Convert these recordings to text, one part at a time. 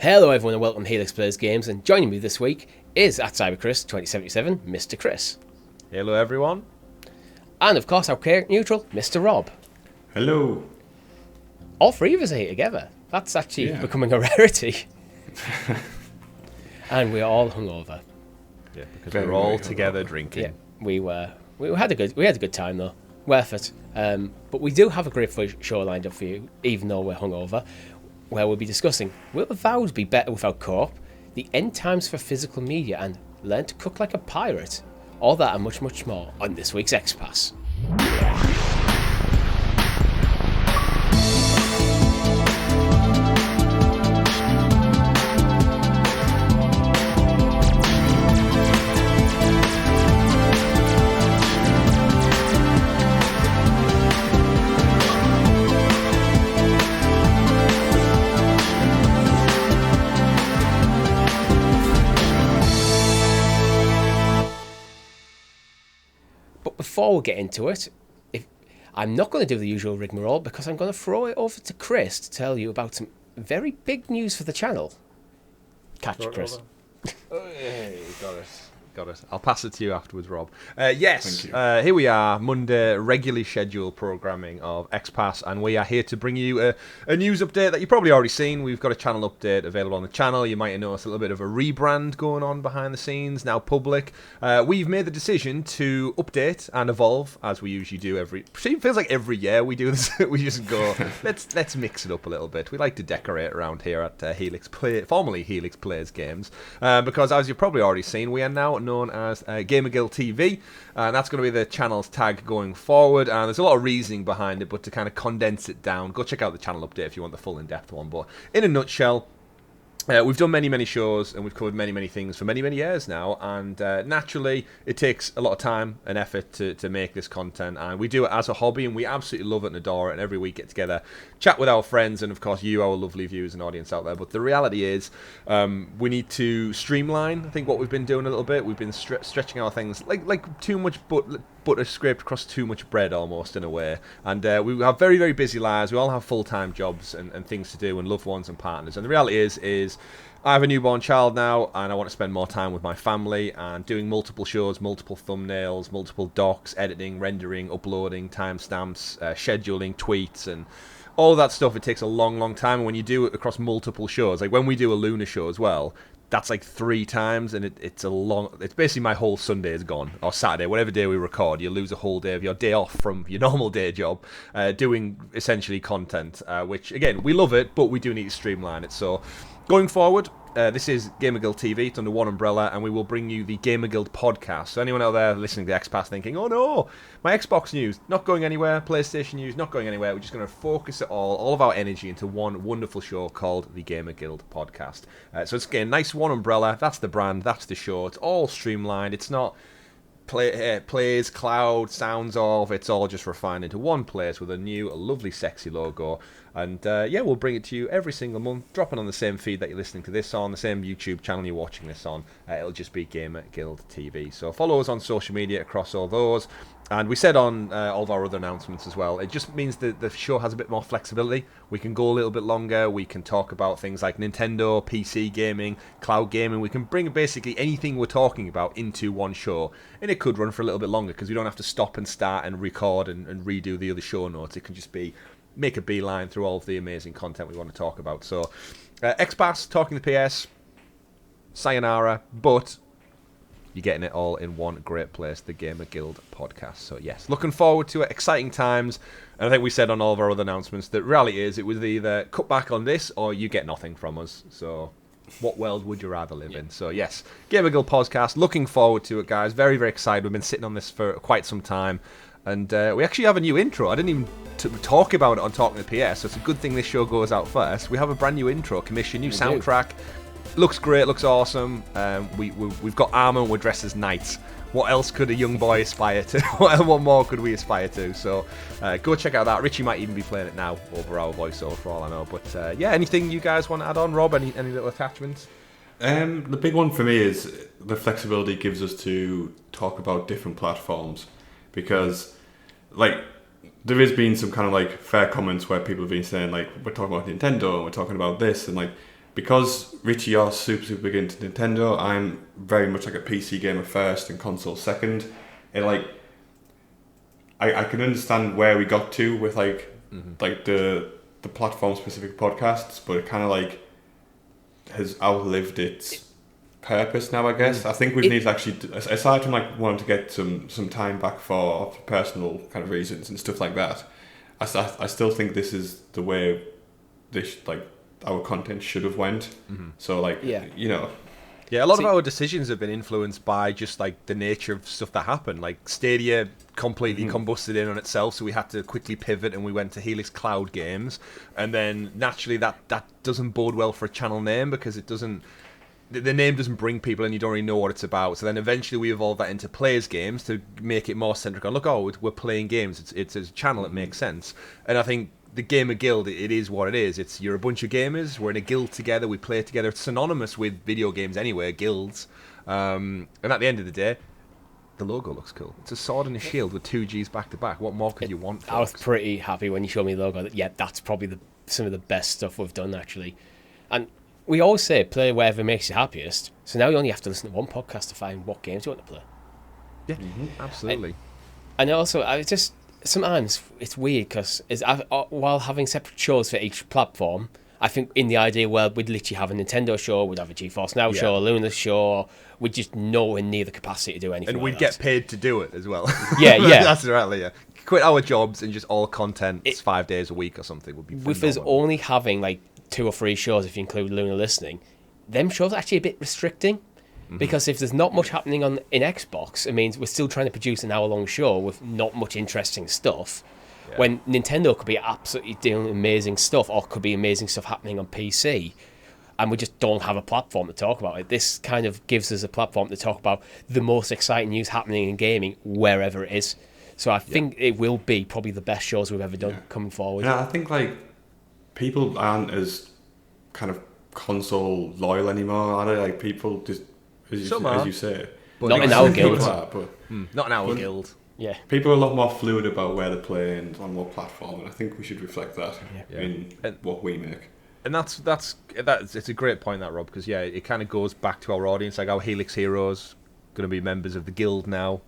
Hello everyone and welcome to Helix Plays Games, and joining me this week is at CyberChris2077, Mr. Chris. Hello everyone. And of course our chaotic neutral, Mr. Rob. Hello. All three of us are here together. That's actually becoming a rarity. And we're all hungover. Yeah, because we're all together drinking. Yeah, we had a good time though. Worth it. But we do have a great show lined up for you, even though we're hungover, where we'll be discussing, will Avowed be better without co-op, the end times for physical media, and learn to cook like a pirate? All that and much, much more on this week's XPass. Before we get into it, I'm not going to do the usual rigmarole because I'm going to throw it over to Chris to tell you about some very big news for the channel. Catch it, Chris. Hey, got it. I'll pass it to you afterwards, Rob. Yes, here we are, Monday, regularly scheduled programming of XPass, and we are here to bring you a news update that you've probably already seen. We've got a channel update available on the channel. You might have noticed a little bit of a rebrand going on behind the scenes, now public. We've made the decision to update and evolve, as we usually do it feels like every year we do this. We just go, let's mix it up a little bit. We like to decorate around here at formerly Helix Plays Games, because as you've probably already seen, we are now known as Gamerguild TV, and that's going to be the channel's tag going forward, and there's a lot of reasoning behind it, but to kind of condense it down, go check out the channel update if you want the full in-depth one. But in a nutshell, we've done many shows and we've covered many things for many years now, and naturally it takes a lot of time and effort to make this content, and we do it as a hobby and we absolutely love it and adore it, and every week get together, chat with our friends and of course you, our lovely viewers and audience out there. But the reality is we need to streamline, I think, what we've been doing a little bit. We've been stretching our things like too much butter scraped across too much bread almost, in a way, and we have very busy lives. We all have full-time jobs and things to do, and loved ones and partners, and the reality is I have a newborn child now, and I want to spend more time with my family, and doing multiple shows, multiple thumbnails, multiple docs, editing, rendering, uploading, timestamps, scheduling, tweets, and all that stuff. It takes a long time, and when you do it across multiple shows, like when we do a Lunar show as well, that's like 3 times, and it's basically my whole Sunday is gone, or Saturday, whatever day we record. You lose a whole day of your day off from your normal day job, doing essentially content, which again, we love it, but we do need to streamline it. So going forward, this is Gamerguild TV. It's under one umbrella, and we will bring you the Gamerguild podcast. So anyone out there listening to XPass thinking, oh no, my Xbox news not going anywhere, PlayStation news not going anywhere, we're just going to focus it all of our energy into one wonderful show called the Gamerguild podcast. So it's, again, nice one umbrella. That's the brand, that's the show. It's all streamlined. It's not plays, cloud, sounds of. It's all just refined into one place with a lovely, sexy logo. And we'll bring it to you every single month, dropping on the same feed that you're listening to this on, the same YouTube channel you're watching this on. It'll just be Gamerguild TV. So follow us on social media across all those. And we said on all of our other announcements as well, it just means that the show has a bit more flexibility. We can go a little bit longer. We can talk about things like Nintendo, PC gaming, cloud gaming. We can bring basically anything we're talking about into one show. And it could run for a little bit longer because we don't have to stop and start and record and redo the other show notes. It can just be make a beeline through all of the amazing content we want to talk about. So XPass, talking the PS, sayonara, but you're getting it all in one great place, the Gamerguild podcast. So yes, looking forward to it. Exciting times. And I think we said on all of our other announcements that reality is it was either cut back on this or you get nothing from us. So what world would you rather live in? So yes, Gamerguild podcast. Looking forward to it, guys. Very excited. We've been sitting on this for quite some time. And we actually have a new intro. I didn't even talk about it on Talking to PS, so it's a good thing this show goes out first. We have a brand new intro, commission, new soundtrack. Looks great, looks awesome. We've got armor and we're dressed as knights. What else could a young boy aspire to? What more could we aspire to? So go check out that. Richie might even be playing it now over our voiceover for all I know. But anything you guys want to add on, Rob? Any little attachments? The big one for me is the flexibility it gives us to talk about different platforms, because there has been some kind of fair comments where people have been saying we're talking about Nintendo and we're talking about this, and because Richie, you're super big into Nintendo. I'm very much like a PC gamer first and console second. And like, I can understand where we got to with like the platform specific podcasts, but it kind of like has outlived its purpose now, I guess. I think we need to actually, aside from like wanting to get some time back for personal kind of reasons and stuff like that, I still think this is the way this like our content should have went. So like, you know. Yeah, a lot of our decisions have been influenced by just like the nature of stuff that happened. Like Stadia completely combusted in on itself, so we had to quickly pivot and we went to Helix Cloud Games. And then naturally that doesn't bode well for a channel name because it doesn't, the name doesn't bring people and you don't really know what it's about. So then eventually we evolved that into Players Games to make it more centric on, look, we're playing games. It's a channel that makes sense. And I think the Gamer Guild, it is what it is. You're a bunch of gamers, we're in a guild together, we play together. It's synonymous with video games anyway, guilds. And at the end of the day, the logo looks cool. It's a sword and a shield with 2 Gs back to back. What more could you want, folks? I was pretty happy when you showed me the logo. That's probably some of the best stuff we've done, actually. And we always say play wherever makes you happiest. So now you only have to listen to one podcast to find what games you want to play. Yeah, absolutely. And also, sometimes it's weird because while having separate shows for each platform, I think in the ideal world we'd literally have a Nintendo show, we'd have a GeForce Now show, a Luna show. We'd just nowhere near the capacity to do anything. And we'd like get paid to do it as well. Yeah. That's right. Yeah, quit our jobs and just all content. It's 5 days a week or something would be. With us only having like 2 or 3 shows, if you include Luna listening, them shows are actually a bit restricting. Because if there's not much happening in Xbox, it means we're still trying to produce an hour-long show with not much interesting stuff. Yeah. When Nintendo could be absolutely doing amazing stuff, or could be amazing stuff happening on PC, and we just don't have a platform to talk about it. This kind of gives us a platform to talk about the most exciting news happening in gaming, wherever it is. So I think it will be probably the best shows we've ever done coming forward. Yeah, I think like people aren't as kind of console loyal anymore, are they? Like people just... As you say. But not in our guild. Not in our guild. Yeah. People are a lot more fluid about where they're playing on what platform, and I think we should reflect that in what we make. And that's it's a great point, that, Rob, because it kind of goes back to our audience. Like our Helix Heroes going to be members of the guild now.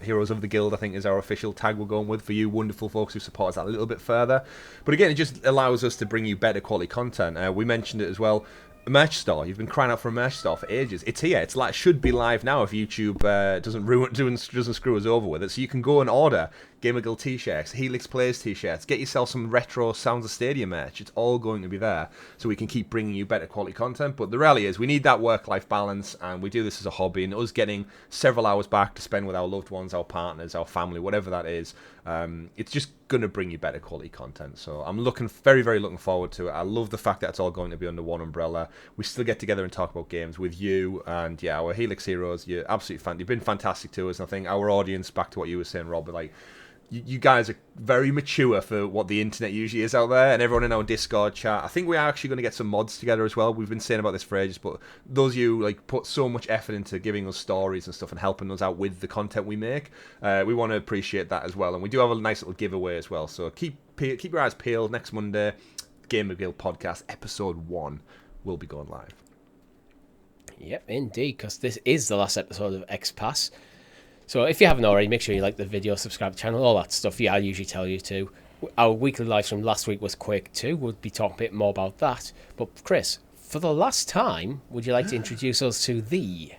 Heroes of the Guild, I think, is our official tag we're going with for you wonderful folks who support us that a little bit further. But again, it just allows us to bring you better quality content. We mentioned it as well. A merch store. You've been crying out for a merch store for ages. It's here. It's like should be live now if YouTube doesn't screw us over with it. So you can go and order Gamer Guild t-shirts, Helix Plays t-shirts, get yourself some retro Sounds of Stadia merch. It's all going to be there, so we can keep bringing you better quality content. But the reality is, we need that work-life balance, and we do this as a hobby. And us getting several hours back to spend with our loved ones, our partners, our family, whatever that is, it's just going to bring you better quality content. So I'm very, very looking forward to it. I love the fact that it's all going to be under one umbrella. We still get together and talk about games with you and our Helix Heroes. You're absolutely you've been fantastic to us. And I think our audience, back to what you were saying, Rob, like you guys are very mature for what the internet usually is out there, and everyone in our Discord chat. I think we are actually going to get some mods together as well. We've been saying about this for ages, but those of you like put so much effort into giving us stories and stuff and helping us out with the content we make. We want to appreciate that as well, and we do have a nice little giveaway as well. So keep your eyes peeled. Next Monday, Gamer Guild podcast episode 1 will be going live. Yep, indeed, because this is the last episode of XPass. So if you haven't already, make sure you like the video, subscribe to the channel, all that stuff. I usually tell you to. Our weekly live stream last week was Quake 2. We'll be talking a bit more about that. But Chris, for the last time, would you like to introduce us to the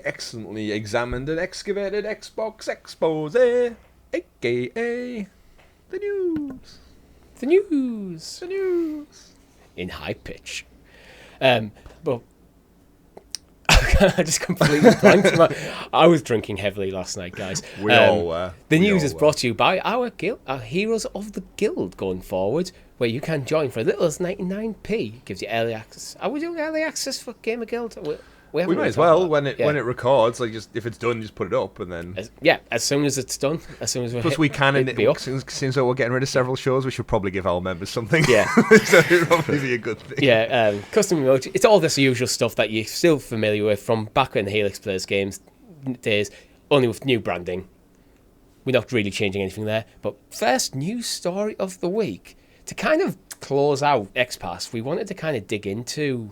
excellently examined and excavated Xbox expose, aka the news. The news. The news. In high pitch. But I just completely blanked. I was drinking heavily last night, guys. We all were. The news is brought to you by our guild, our Heroes of the Guild going forward, where you can join for as little as 99p. Gives you early access. Are we doing early access for Gamer Guild? We might as well when it records. Like, just if it's done, just put it up and then. As soon as it's done, as soon as Plus, we can. Since we're getting rid of several shows, we should probably give our members something. Yeah, so it would probably be a good thing. Yeah, custom emoji. It's all this usual stuff that you're still familiar with from back in the Helix Players games days, only with new branding. We're not really changing anything there. But first news story of the week, to kind of close out XPass, we wanted to kind of dig into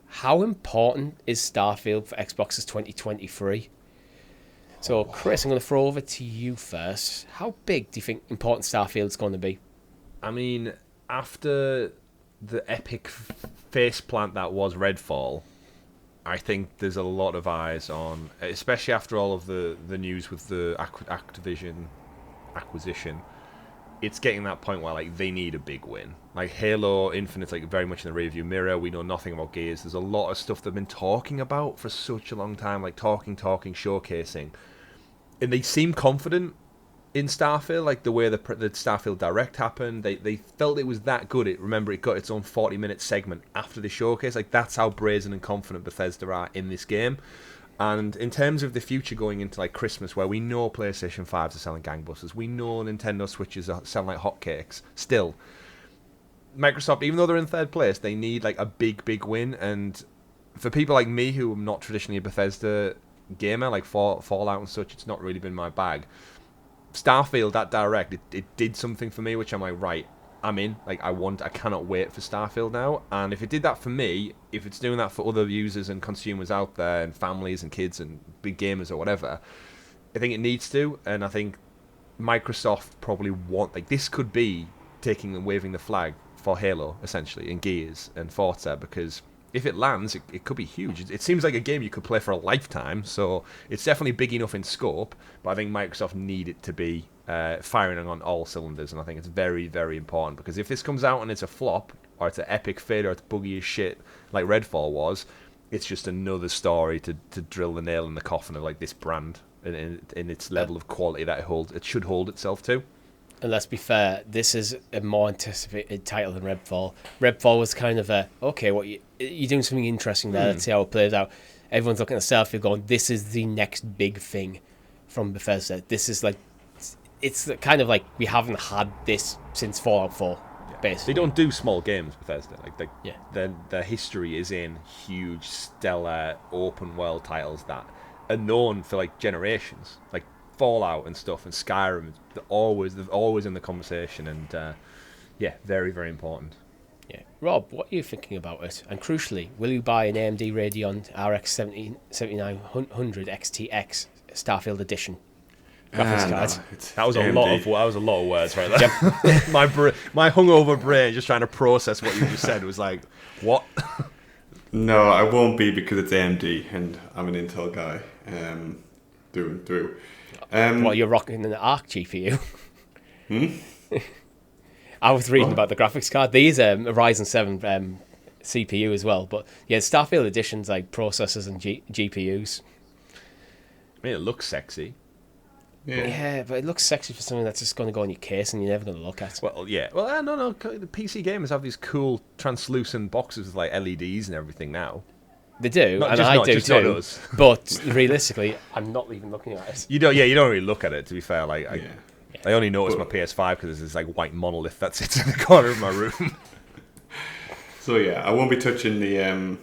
how important is Starfield for Xbox's 2023. So, Chris, I'm going to throw over to you first. How big do you think important Starfield's going to be? I mean, after the epic faceplant that was Redfall, I think there's a lot of eyes on, especially after all of the news with the Activision acquisition. It's getting that point where like they need a big win. Like Halo Infinite's like very much in the rearview mirror. We know nothing about Gears. There's a lot of stuff they've been talking about for such a long time, like talking, showcasing, and they seem confident in Starfield. Like the way the Starfield Direct happened, they felt it was that good. Remember, it got its own 40-minute segment after the showcase. Like that's how brazen and confident Bethesda are in this game. And in terms of the future going into like Christmas, where we know PlayStation 5s are selling gangbusters, we know Nintendo Switches are selling like hotcakes, still, Microsoft, even though they're in third place, they need like a big win. And for people like me who am not traditionally a Bethesda gamer, like Fallout and such, it's not really been my bag. Starfield, that Direct, it did something for me, which I'm like, right, I'm in. Like, I cannot wait for Starfield now. And if it did that for me, if it's doing that for other users and consumers out there, and families and kids and big gamers or whatever, I think it needs to. And I think Microsoft probably want, like, this could be taking and waving the flag for Halo, essentially, and Gears and Forza, because if it lands, it could be huge. It seems like a game you could play for a lifetime, so it's definitely big enough in scope, but I think Microsoft need it to be firing on all cylinders, and I think it's very, very important, because if this comes out and it's a flop, or it's an epic failure, or it's buggy as shit, like Redfall was, it's just another story to drill the nail in the coffin of like this brand in its level of quality that it should hold itself to. And let's be fair, this is a more anticipated title than Redfall. Redfall was kind of okay, you're doing something interesting there, let's see how it plays out. Everyone's looking at Starfield going, this is the next big thing from Bethesda. This is like, it's kind of like we haven't had this since Fallout 4, basically. They don't do small games, Bethesda. Like their history is in huge, stellar, open world titles that are known for like generations. Like Fallout and stuff and Skyrim, they're always in the conversation, and very, very important. Yeah, Rob, what are you thinking about it? And crucially, will you buy an AMD Radeon RX 7900 XTX Starfield Edition graphics card? That was a lot of words right there. Yep. my hungover brain just trying to process what you just said was like, what? No, I won't be, because it's AMD and I'm an Intel guy, through and through. Well, you're rocking an Arc GPU. I was reading about the graphics card. These are a Ryzen 7 CPU as well. But yeah, Starfield Edition's like processors and GPUs. I mean, it looks sexy. Yeah, but it looks sexy for something that's just going to go in your case and you're never going to look at. Well, yeah. Well, no. The PC gamers have these cool translucent boxes with like LEDs and everything now. They do, and I do too. But realistically, I'm not even looking at it. You don't really look at it. To be fair, like I only notice my PS5 because there's this like white monolith that sits in the corner of my room. So yeah, I won't be touching the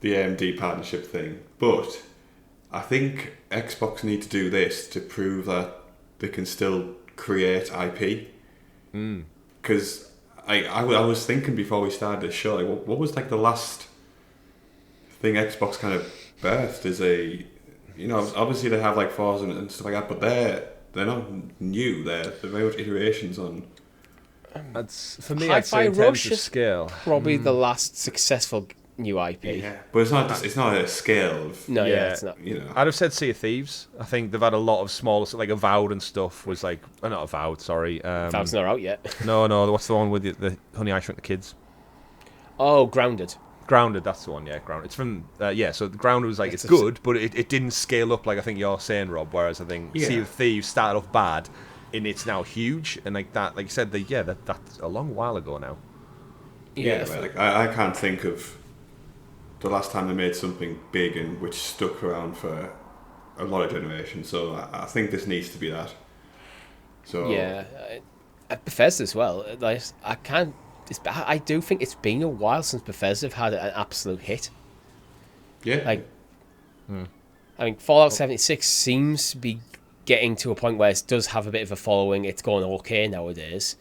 AMD partnership thing, but I think Xbox need to do this to prove that they can still create IP. Because I was thinking before we started this show, like, what was like the last thing Xbox kind of birthed is obviously they have like Forza and stuff like that, but they're not new. They're very much iterations on. That's for me. I'd say in terms of scale, probably the last successful new IP. Yeah, but it's not. It's not a scale of. No, it's not. I'd have said Sea of Thieves. I think they've had a lot of smaller, like Avowed and stuff. Was like not Avowed. Sorry, Avowed's not out yet. No. What's the one with the Honey I Shrunk the Kids? Oh, Grounded. Grounded, that's the one, yeah. Grounded. It's from, so the Grounded was like, it's good, but it didn't scale up like I think you're saying, Rob, whereas I think Sea of Thieves started off bad, and it's now huge, and like that, like you said, that's a long while ago now. Yeah, like I can't think of the last time they made something big and which stuck around for a lot of generations, so I think this needs to be that. So yeah, at Bethesda as well, like, I do think it's been a while since Bethesda have had an absolute hit. Yeah. Like, I mean, Fallout 76 seems to be getting to a point where it does have a bit of a following. It's going okay nowadays.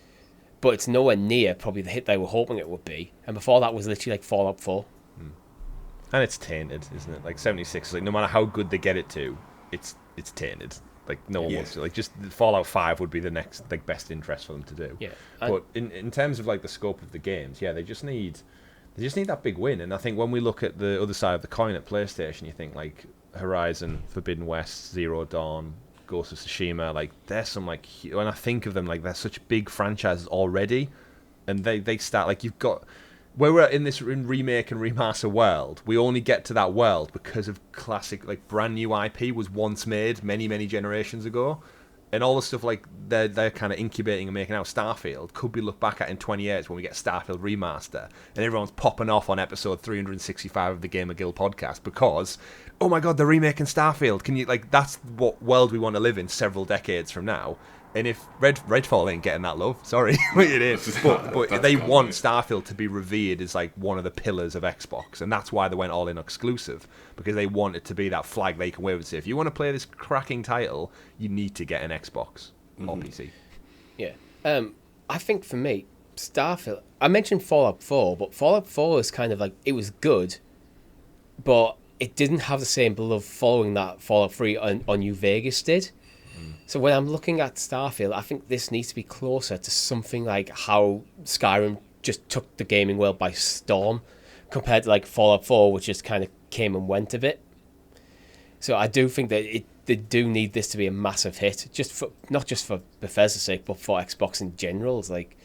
but it's nowhere near probably the hit they were hoping it would be. And before that was literally like Fallout 4. And it's tainted, isn't it? Like 76 is like, no matter how good they get it to, it's tainted. Like no one wants to. Like just Fallout 5 would be the next like best interest for them to do. Yeah. But in terms of like the scope of the games, they just need that big win. And I think when we look at the other side of the coin at PlayStation, you think like Horizon, Forbidden West, Zero Dawn, Ghost of Tsushima, like there's some like when I think of them, like they're such big franchises already, and they start like you've got where we're in this remake and remaster world. We only get to that world because of classic like brand new IP was once made many generations ago, and all the stuff like they're kind of incubating and making out Starfield could be looked back at in 20 years when we get Starfield Remaster and everyone's popping off on episode 365 of the Gamer Guild podcast because, oh my god, they're remaking Starfield. Can you like that's what world we want to live in several decades from now. And if Redfall ain't getting that love, sorry, it is. But they want Starfield to be revered as like one of the pillars of Xbox, and that's why they went all in exclusive, because they want it to be that flag they can wave and say, if you want to play this cracking title, you need to get an Xbox or PC. Yeah. I think for me, Starfield. I mentioned Fallout 4, but Fallout 4 is kind of like it was good, but it didn't have the same beloved following that Fallout 3 on New Vegas did. So when I'm looking at Starfield, I think this needs to be closer to something like how Skyrim just took the gaming world by storm, compared to like Fallout 4, which just kind of came and went a bit. So I do think that they do need this to be a massive hit, not just for Bethesda's sake, but for Xbox in general. It's like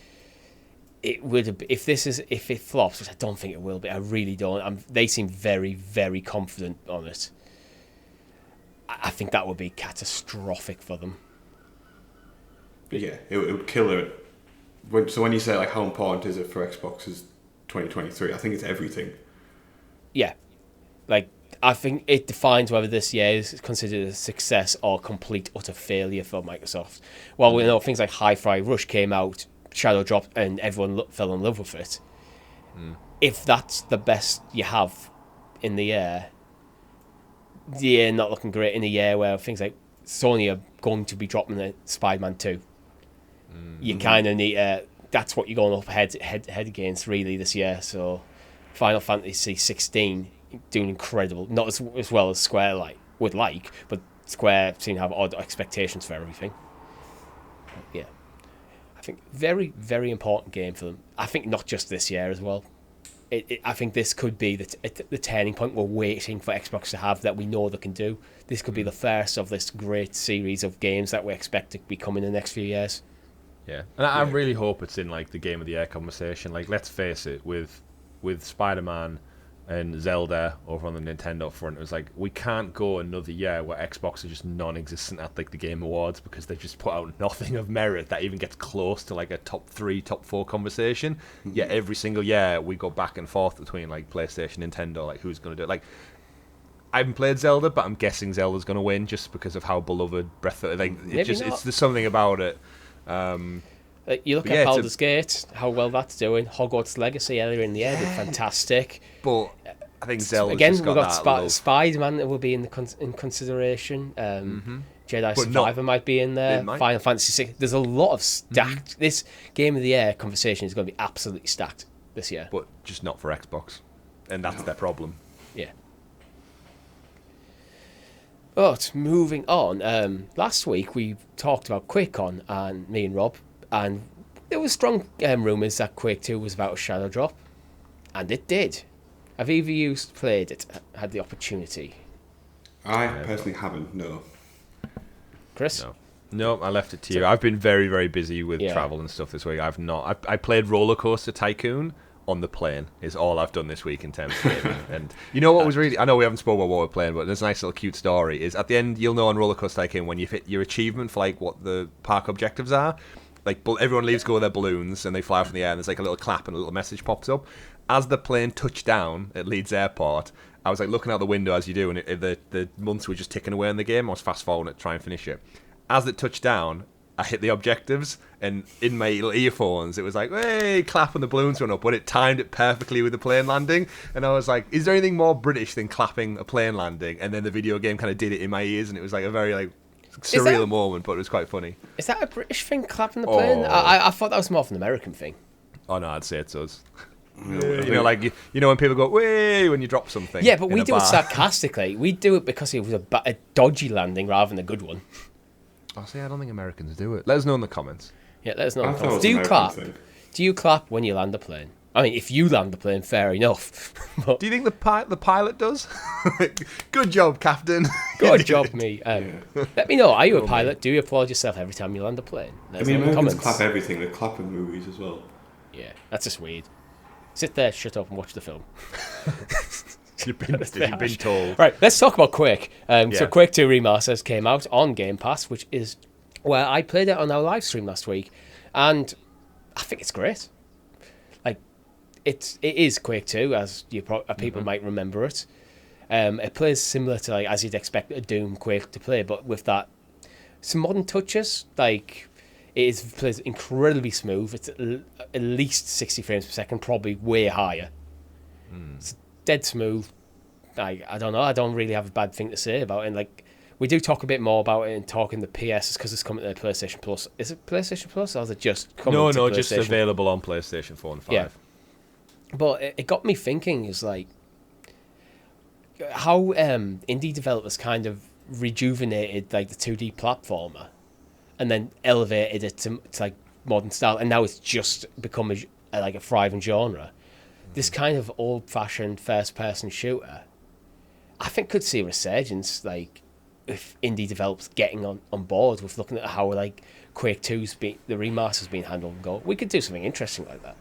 it would if it flops, which I don't think it will be. I really don't. They seem very, very confident on it. I think that would be catastrophic for them. Yeah, it would kill it. So when you say like how important is it for Xbox's 2023, I think it's everything. Yeah, like I think it defines whether this year is considered a success or complete utter failure for Microsoft. Well, we know things like Hi-Fi Rush came out, Shadow dropped, and everyone fell in love with it. If that's the best you have in the year. The year not looking great in a year where things like Sony are going to be dropping the Spider-Man 2. You kind of need that's what you're going up head against really this year. So Final Fantasy 16 doing incredible, not as well as Square would like, but Square seem to have odd expectations for everything. Yeah, I think very, very important game for them. I think not just this year as well. I think this could be the turning point we're waiting for Xbox to have that we know they can do. This could be the first of this great series of games that we expect to be coming in the next few years. Yeah, and I really hope it's in like the Game of the Year conversation. Like, let's face it, with Spider-Man and Zelda over on the Nintendo front, it was like we can't go another year where Xbox is just non-existent at like the Game Awards because they just put out nothing of merit that even gets close to like a top 3, top 4 conversation. Yet every single year we go back and forth between like PlayStation, Nintendo, like who's going to do it. Like, I haven't played Zelda, but I'm guessing Zelda's going to win just because of how beloved Breath of there's something about it. You look at Baldur's Gate, how well that's doing. Hogwarts Legacy earlier in the year did fantastic. But I think Zelda again, just we've got Spider-Man that will be in consideration. Jedi Survivor might be in there. Final Fantasy VI. There's a lot of stacked. This Game of the Year conversation is going to be absolutely stacked this year, but just not for Xbox, and that's their problem. Yeah. But moving on, last week we talked about QuakeCon, and me and Rob, and there was strong rumours that Quake 2 was about a shadow drop, and it did. Have either of you played it, had the opportunity? I personally haven't, no. Chris? No, I left it to you. I've been very, very busy with travel and stuff this week. I've not. I played Roller Coaster Tycoon on the plane is all I've done this week in terms of gaming. And you know what was really... I know we haven't spoken about what we're playing, but there's a nice little cute story. Is at the end, you'll know on Roller Coaster Tycoon when you've hit your achievement for like what the park objectives are. Like, everyone leaves go with their balloons and they fly up in the air and there's like a little clap and a little message pops up. As the plane touched down at Leeds Airport, I was like looking out the window as you do, and the months were just ticking away in the game. I was fast forwarding it to try and finish it. As it touched down, I hit the objectives, and in my little earphones, it was like, hey, clap, and the balloons went up, but it timed it perfectly with the plane landing. And I was like, is there anything more British than clapping a plane landing? And then the video game kind of did it in my ears, and it was like a very like surreal moment, but it was quite funny. Is that a British thing, clapping the plane? I thought that was more of an American thing. Oh no, I'd say it's us. You know, like you know when people go "way" when you drop something. Yeah, but we do it sarcastically. We do it because it was a dodgy landing rather than a good one. Oh, see, I don't think Americans do it. Let us know in the comments. Yeah, let us know in the comments. Do you clap? Do you clap when you land a plane? I mean, if you land the plane, fair enough. But do you think the pilot does? Good job, Captain. Good job, me. Let me know. Are you a pilot? Do you applaud yourself every time you land a plane? I mean, Americans clap everything. They clap in movies as well. Yeah, that's just weird. Sit there, shut up, and watch the film. You've been told. Right, let's talk about Quake. So Quake 2 Remasters came out on Game Pass, which is where I played it on our live stream last week, and I think it's great. Like, it is Quake 2, as people might remember it. It plays similar to, like, as you'd expect a Doom Quake to play, but with that some modern touches. Like, plays incredibly smooth. It's at least 60 frames per second, probably way higher. It's dead smooth. I don't know. I don't really have a bad thing to say about it. And, like, we do talk a bit more about it and talk in the PS because it's coming to PlayStation Plus. Is it PlayStation Plus or is it just coming to PlayStation? Just available on PlayStation 4 and 5. Yeah. But it got me thinking, is like how indie developers kind of rejuvenated like the 2D platformer and then elevated it to like modern style, and now it's just become a thriving genre. This kind of old-fashioned first-person shooter, I think, could see a resurgence, like, if indie developers getting on board with looking at how, like, Quake 2's the remaster's being handled and go, we could do something interesting like that.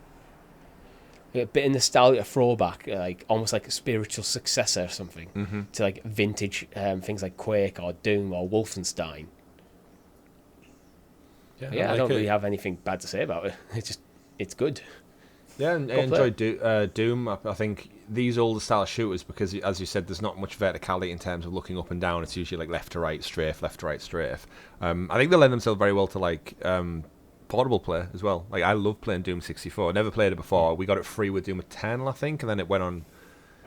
A bit of nostalgia throwback, like almost like a spiritual successor or something to, like, vintage things like Quake or Doom or Wolfenstein. Yeah, I don't really have anything bad to say about it. It's good. Yeah, and I enjoyed Doom. I think these older style shooters, because as you said, there's not much verticality in terms of looking up and down. It's usually like left to right, strafe, left to right, strafe. I think they lend themselves very well to like portable play as well. Like, I love playing Doom 64. I never played it before. We got it free with Doom Eternal, I think, and then it went on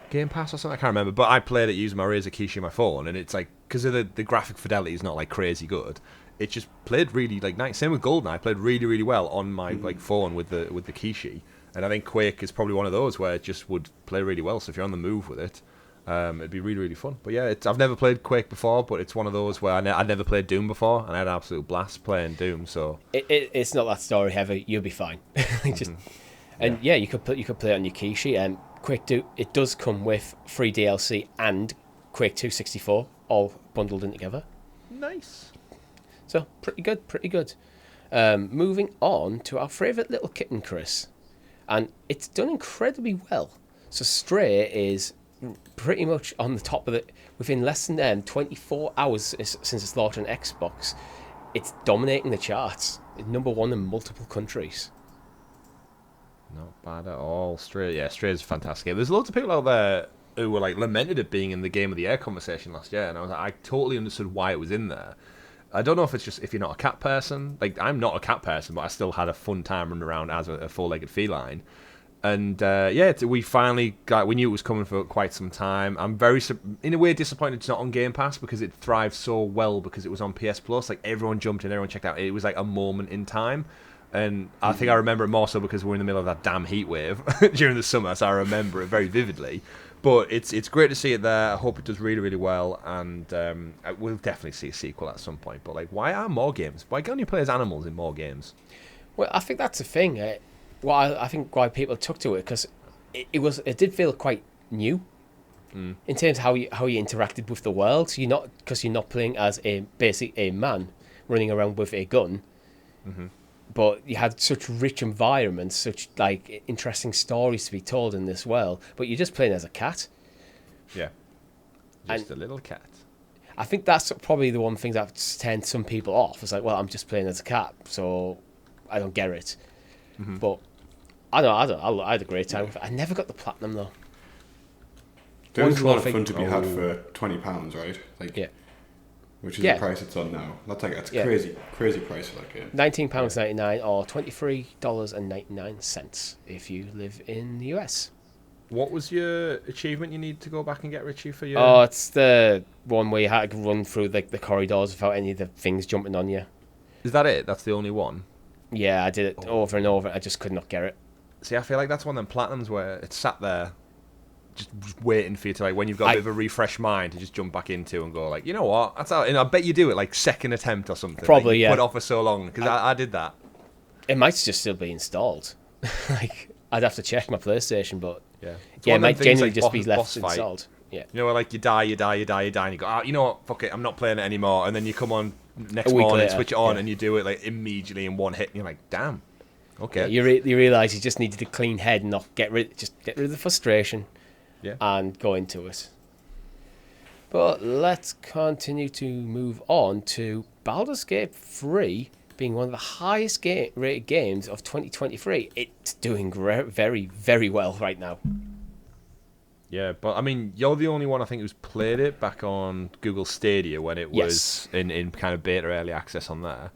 Game Pass or something. I can't remember. But I played it using my Razer Kishi on my phone, and it's like, because of the graphic fidelity is not like crazy good. It just played really like nice. Same with GoldenEye. Played really, really well on my like phone with the Kishi. And I think Quake is probably one of those where it just would play really well. So if you're on the move with it, it'd be really, really fun. But yeah, I've never played Quake before, but it's one of those where I never played Doom before, and I had an absolute blast playing Doom. So it's not that story heavy. You'll be fine. And you could play it on your Kishi. And Quake 2, it does come with free DLC and Quake 2 64 all bundled in together. Nice. So pretty good. Moving on to our favourite little kitten, Chris. And it's done incredibly well. So Strayyyy is pretty much on the top of it. Within less than 24 hours since its launch on Xbox, it's dominating the charts. It's #1 in multiple countries. Not bad at all. Strayyyy is a fantastic game. There's loads of people out there who were like lamented it being in the Game of the Year conversation last year, and I was like, I totally understood why it was in there. I don't know if it's just if you're not a cat person. Like, I'm not a cat person, but I still had a fun time running around as a four-legged feline. And we finally we knew it was coming for quite some time. I'm in a way disappointed it's not on Game Pass because it thrived so well because it was on PS Plus. Like, everyone jumped in, everyone checked out. It was like a moment in time. And I think I remember it more so because we're in the middle of that damn heat wave during the summer, so I remember it very vividly. But it's great to see it there. I hope it does really, really well, and we'll definitely see a sequel at some point. But like, why are more games? Why can't you play as animals in more games? Well, I think that's the thing. I think why people took to it, because it did feel quite new in terms of how you interacted with the world. So you're not playing as basically a man running around with a gun. But you had such rich environments, such like interesting stories to be told in this world. But you're just playing as a cat. Yeah, just a little cat. I think that's probably the one thing that turned some people off. It's like, well, I'm just playing as a cat, so I don't get it. But I had a great time with it. I never got the platinum though. There was a lot of fun to be had for £20, right? Like, yeah. Which is the price it's on now. That's crazy price for that game. £19.99 or $23.99 if you live in the US. What was your achievement you need to go back and get Richie for your... Oh, it's the one where you had to run through the corridors without any of the things jumping on you. Is that it? That's the only one? Yeah, I did it over and over. I just could not get it. See, I feel like that's one of them platinums where it's sat there just waiting for you to, like, when you've got a bit of a refresh mind to just jump back into and go, like, you know what? That's how, and I bet you do it, like, second attempt or something. Probably, like, yeah. Put off for so long, because I did that. It might just still be installed. Like, I'd have to check my PlayStation, but... Yeah, it might generally like just be left boss fight. installed. Yeah. You know, where, like, you die, and you go, you know what? Fuck it, I'm not playing it anymore. And then you come on next A week morning, later, switch it on, yeah. and you do it, like, immediately in one hit, and you're like, damn. Okay. You realise you just needed a clean head and not get rid of the frustration and go into it. But let's continue to move on to Baldur's Gate 3 being one of the highest rated games of 2023. It's doing very, very well right now. Yeah, but I mean, you're the only one I think who's played it back on Google Stadia when it was in kind of beta early access on there.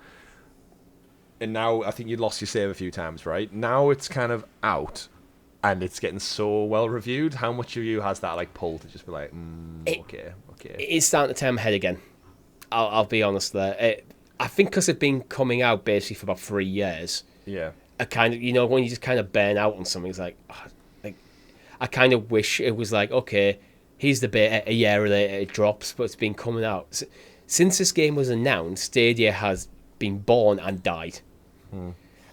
And now I think you lost your save a few times, right? Now it's kind of out, and it's getting so well reviewed. How much of you has that like pull to just be like, okay? It's starting to turn my head again. I'll be honest there. I think because it's been coming out basically for about 3 years. Yeah. I kind of, when you just kind of burn out on something, it's like I kind of wish it was like, okay, here's the beta, a year later it drops, but it's been coming out. Since this game was announced, Stadia has been born and died.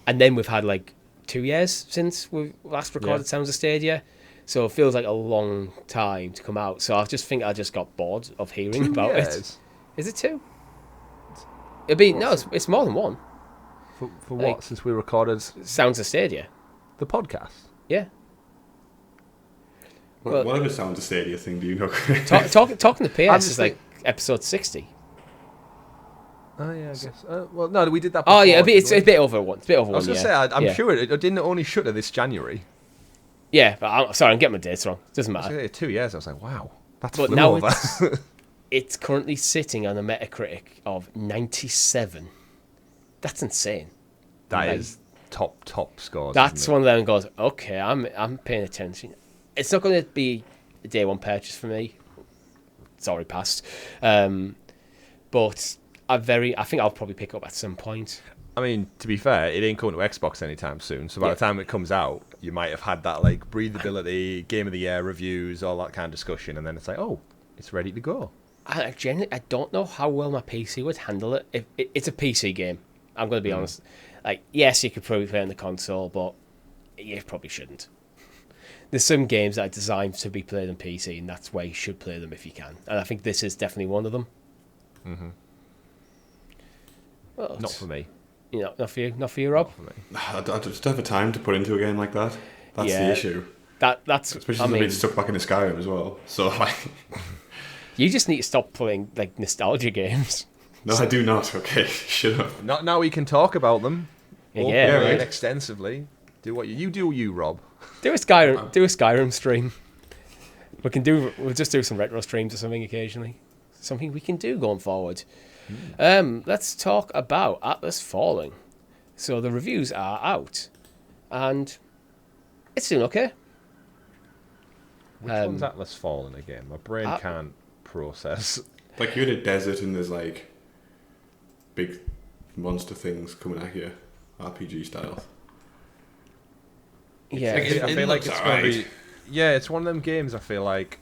And then we've had like 2 years since we last recorded Sounds of Stadia. So it feels like a long time to come out. So I just think I just got bored of hearing about it. Is it 2? It'd be, no, it's more than 1. For what? Since we recorded Sounds of Stadia. The podcast? Yeah. Whatever Sounds of Stadia thing do you know? Talking to PS is like episode 60. Oh yeah, I guess. Well, no, we did that before. Oh yeah, it's a bit over one. It's a bit over one. I was going to say, I'm sure it didn't only shutter this January. Yeah, but I'm getting my dates wrong. Doesn't matter. 2 years. I was like, wow, that's but flew now over. it's currently sitting on a Metacritic of 97. That's insane. That is top scores. That's one of them goes, okay, I'm paying attention. It's not going to be a day one purchase for me. It's already passed. But I think I'll probably pick up at some point. I mean, to be fair, it ain't coming to Xbox anytime soon. So by the time it comes out, you might have had that like breathability, Game of the Year reviews, all that kind of discussion, and then it's like, oh, it's ready to go. I don't know how well my PC would handle it. It's a PC game. I'm going to be honest. Like, yes, you could probably play on the console, but you probably shouldn't. There's some games that are designed to be played on PC, and that's where you should play them if you can. And I think this is definitely one of them. Mm-hmm. But, not for me. You know, not for you, Rob. I just don't have the time to put into a game like that. That's the issue. That's especially being stuck back in the Skyrim as well. So like, you just need to stop playing like nostalgia games. No, I do not. Okay, shut up. Not now. We can talk about them. Yeah, right. Extensively. Do what you do. You, Rob. Do a Skyrim stream. We'll just do some retro streams or something occasionally. Something we can do going forward. Let's talk about Atlas Falling. So the reviews are out, and it's doing okay. Which one's Atlas Falling again? My brain can't process. Like you're in a desert and there's like big monster things coming at you, RPG style. Yeah, I feel like it's going to be. Yeah, it's one of them games. I feel like,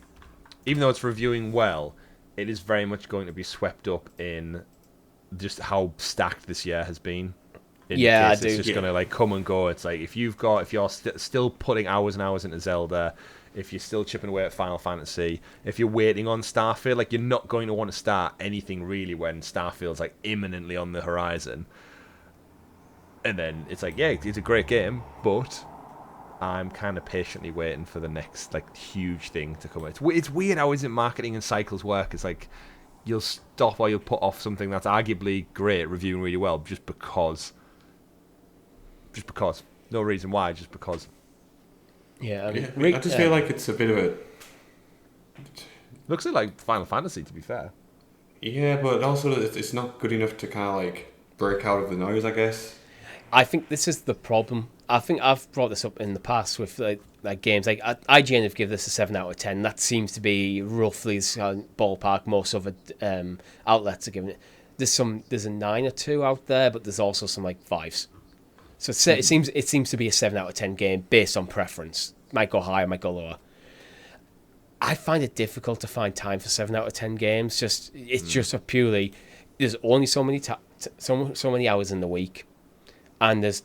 even though it's reviewing well, it is very much going to be swept up in just how stacked this year has been. I do. It's just going to like come and go. It's like if you're still putting hours and hours into Zelda, if you're still chipping away at Final Fantasy, if you're waiting on Starfield, like you're not going to want to start anything really when Starfield's like imminently on the horizon. And then it's like, yeah, it's a great game, but I'm kind of patiently waiting for the next like huge thing to come. It's weird how isn't marketing and cycles work. It's like you'll stop or you'll put off something that's arguably great, reviewing really well, just because. No reason why, just because. Yeah, I just feel like it's a bit of a. Looks like Final Fantasy, to be fair. Yeah, but also it's not good enough to kind of like break out of the noise, I guess. I think this is the problem. I think I've brought this up in the past with like games. Like IGN have given this a 7 out of 10. That seems to be roughly the ballpark most other outlets are giving it. There's a 9 or 2 out there, but there's also some like 5s. So it seems to be a 7 out of 10 game based on preference. Might go higher, might go lower. I find it difficult to find time for 7 out of 10 games. It's just a purely there's only so many so many hours in the week, and there's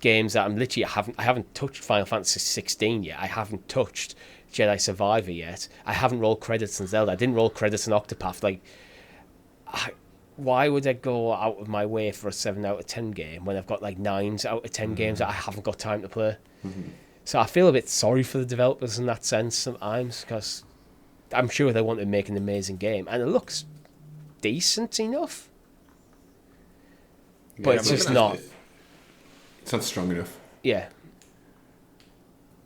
games that I haven't touched Final Fantasy 16 yet. I haven't touched Jedi Survivor yet. I haven't rolled credits on Zelda. I didn't roll credits on Octopath. Like, why would I go out of my way for a 7 out of 10 game when I've got like 9s out of 10 games that I haven't got time to play? So I feel a bit sorry for the developers in that sense sometimes, because I'm sure they want to make an amazing game, and it looks decent enough, but it's just not. It's not strong enough. Yeah.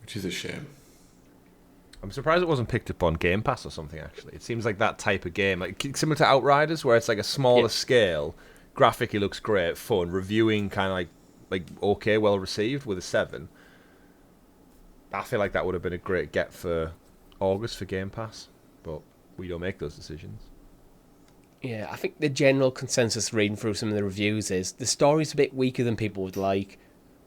Which is a shame. I'm surprised it wasn't picked up on Game Pass or something, actually. It seems like that type of game, like similar to Outriders, where it's like a smaller scale, graphically looks great, fun, reviewing kind of like okay, well received with a 7. I feel like that would have been a great get for August for Game Pass, but we don't make those decisions. Yeah, I think the general consensus reading through some of the reviews is the story's a bit weaker than people would like,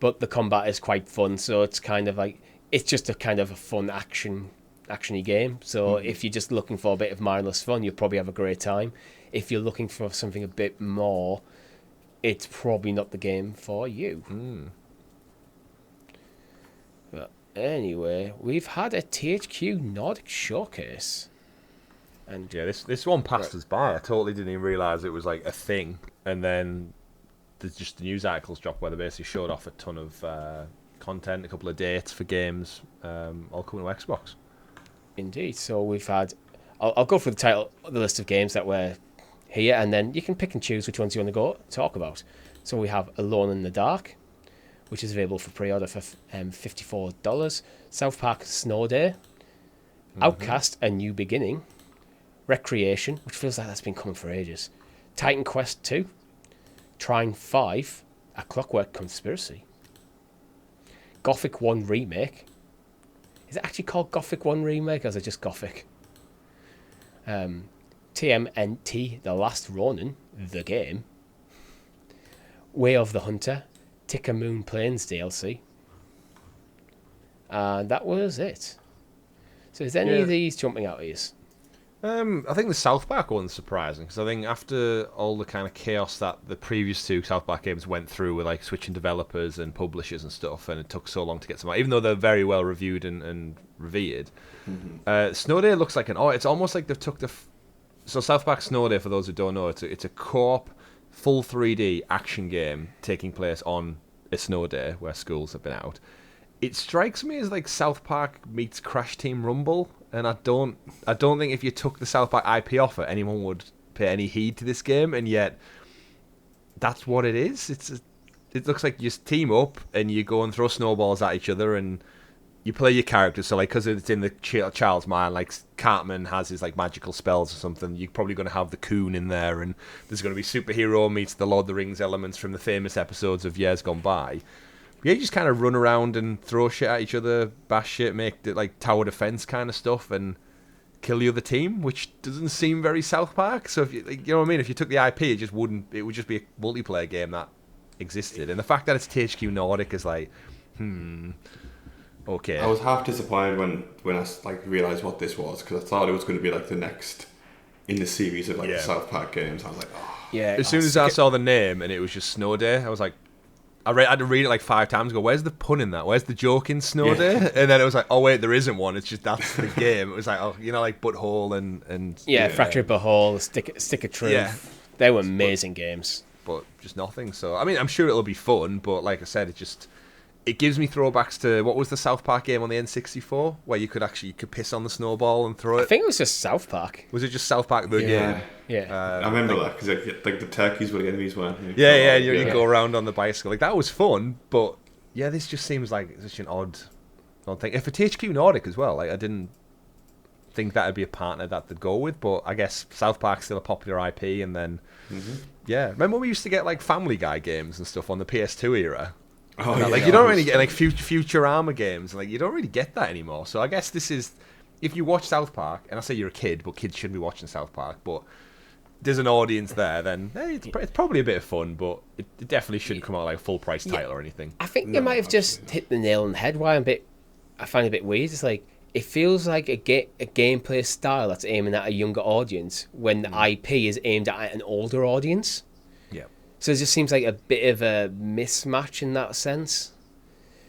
but the combat is quite fun, so it's kind of like, it's just a kind of a fun actiony game. So if you're just looking for a bit of mindless fun, you'll probably have a great time. If you're looking for something a bit more, it's probably not the game for you. But anyway, we've had a THQ Nordic showcase. And yeah, this one passed us by. I totally didn't even realise it was like a thing. And then there's just the news articles dropped where they basically showed off a ton of content, a couple of dates for games, all coming to Xbox. Indeed. So we've had... I'll go through the list of games that were here, and then you can pick and choose which ones you want to talk about. So we have Alone in the Dark, which is available for pre-order for $54. South Park Snow Day. Outcast, A New Beginning. Recreation, which feels like that's been coming for ages. Titan Quest 2. Trine 5. A Clockwork Conspiracy. Gothic 1 Remake. Is it actually called Gothic 1 Remake, or is it just Gothic? TMNT, The Last Ronin, the game. Way of the Hunter. Ticker Moon Plains DLC. And that was it. So is any of these jumping out at you? I think the South Park one's surprising, because I think after all the kind of chaos that the previous 2 South Park games went through with like switching developers and publishers and stuff, and it took so long to get some out, even though they're very well reviewed and revered. Snow Day looks like it's almost like they've took so South Park Snow Day, for those who don't know, it's a co-op full 3D action game taking place on a snow day where schools have been out. It strikes me as like South Park meets Crash Team Rumble, and I don't think if you took the South Park IP off it, anyone would pay any heed to this game, and yet that's what it is. It looks like you team up and you go and throw snowballs at each other, and you play your characters. So like, because it's in the child's mind, like Cartman has his like magical spells or something, you're probably going to have the Coon in there, and there's going to be superhero meets the Lord of the Rings elements from the famous episodes of years gone by. Yeah, you just kind of run around and throw shit at each other, bash shit, make it like tower defense kind of stuff, and kill the other team, which doesn't seem very South Park. So if you know what I mean, if you took the IP, it would just be a multiplayer game that existed. And the fact that it's THQ Nordic is like, okay. I was half disappointed when I like realized what this was, because I thought it was going to be like the next in the series of like the South Park games. I was like, oh. Yeah. As soon as I saw the name and it was just Snow Day, I was like, I had to read it like 5 times. Go, where's the pun in that? Where's the joke in Snow Day? And then it was like, oh wait, there isn't one. It's just that's the game. It was like, oh, like Butthole and Fractured Butthole, Stick of Truth. Yeah. They were amazing games, but just nothing. So I mean, I'm sure it'll be fun, but like I said, it gives me throwbacks to what was the South Park game on the N64 where you could piss on the snowball and throw it. I think it was just South Park. Was it just South Park the game? Yeah. I remember that, because like the turkeys were the enemies, weren't they? You go around on the bicycle. Like that was fun, but yeah, this just seems like such an odd thing. If for THQ Nordic as well, like I didn't think that'd be a partner that they'd go with, but I guess South Park's still a popular IP, and then yeah, remember when we used to get like Family Guy games and stuff on the PS2 era? Oh, And, yeah, like you don't really get like Futurama games, like you don't really get that anymore. So I guess this is, if you watch South Park, and I say you're a kid, but kids shouldn't be watching South Park, but there's an audience there, then hey, it's probably a bit of fun, but it definitely shouldn't come out like a full price title or anything. I think they might have just hit the nail on the head. Why I find it a bit weird. It's like it feels like a gameplay style that's aiming at a younger audience when the IP is aimed at an older audience. Yeah. So it just seems like a bit of a mismatch in that sense.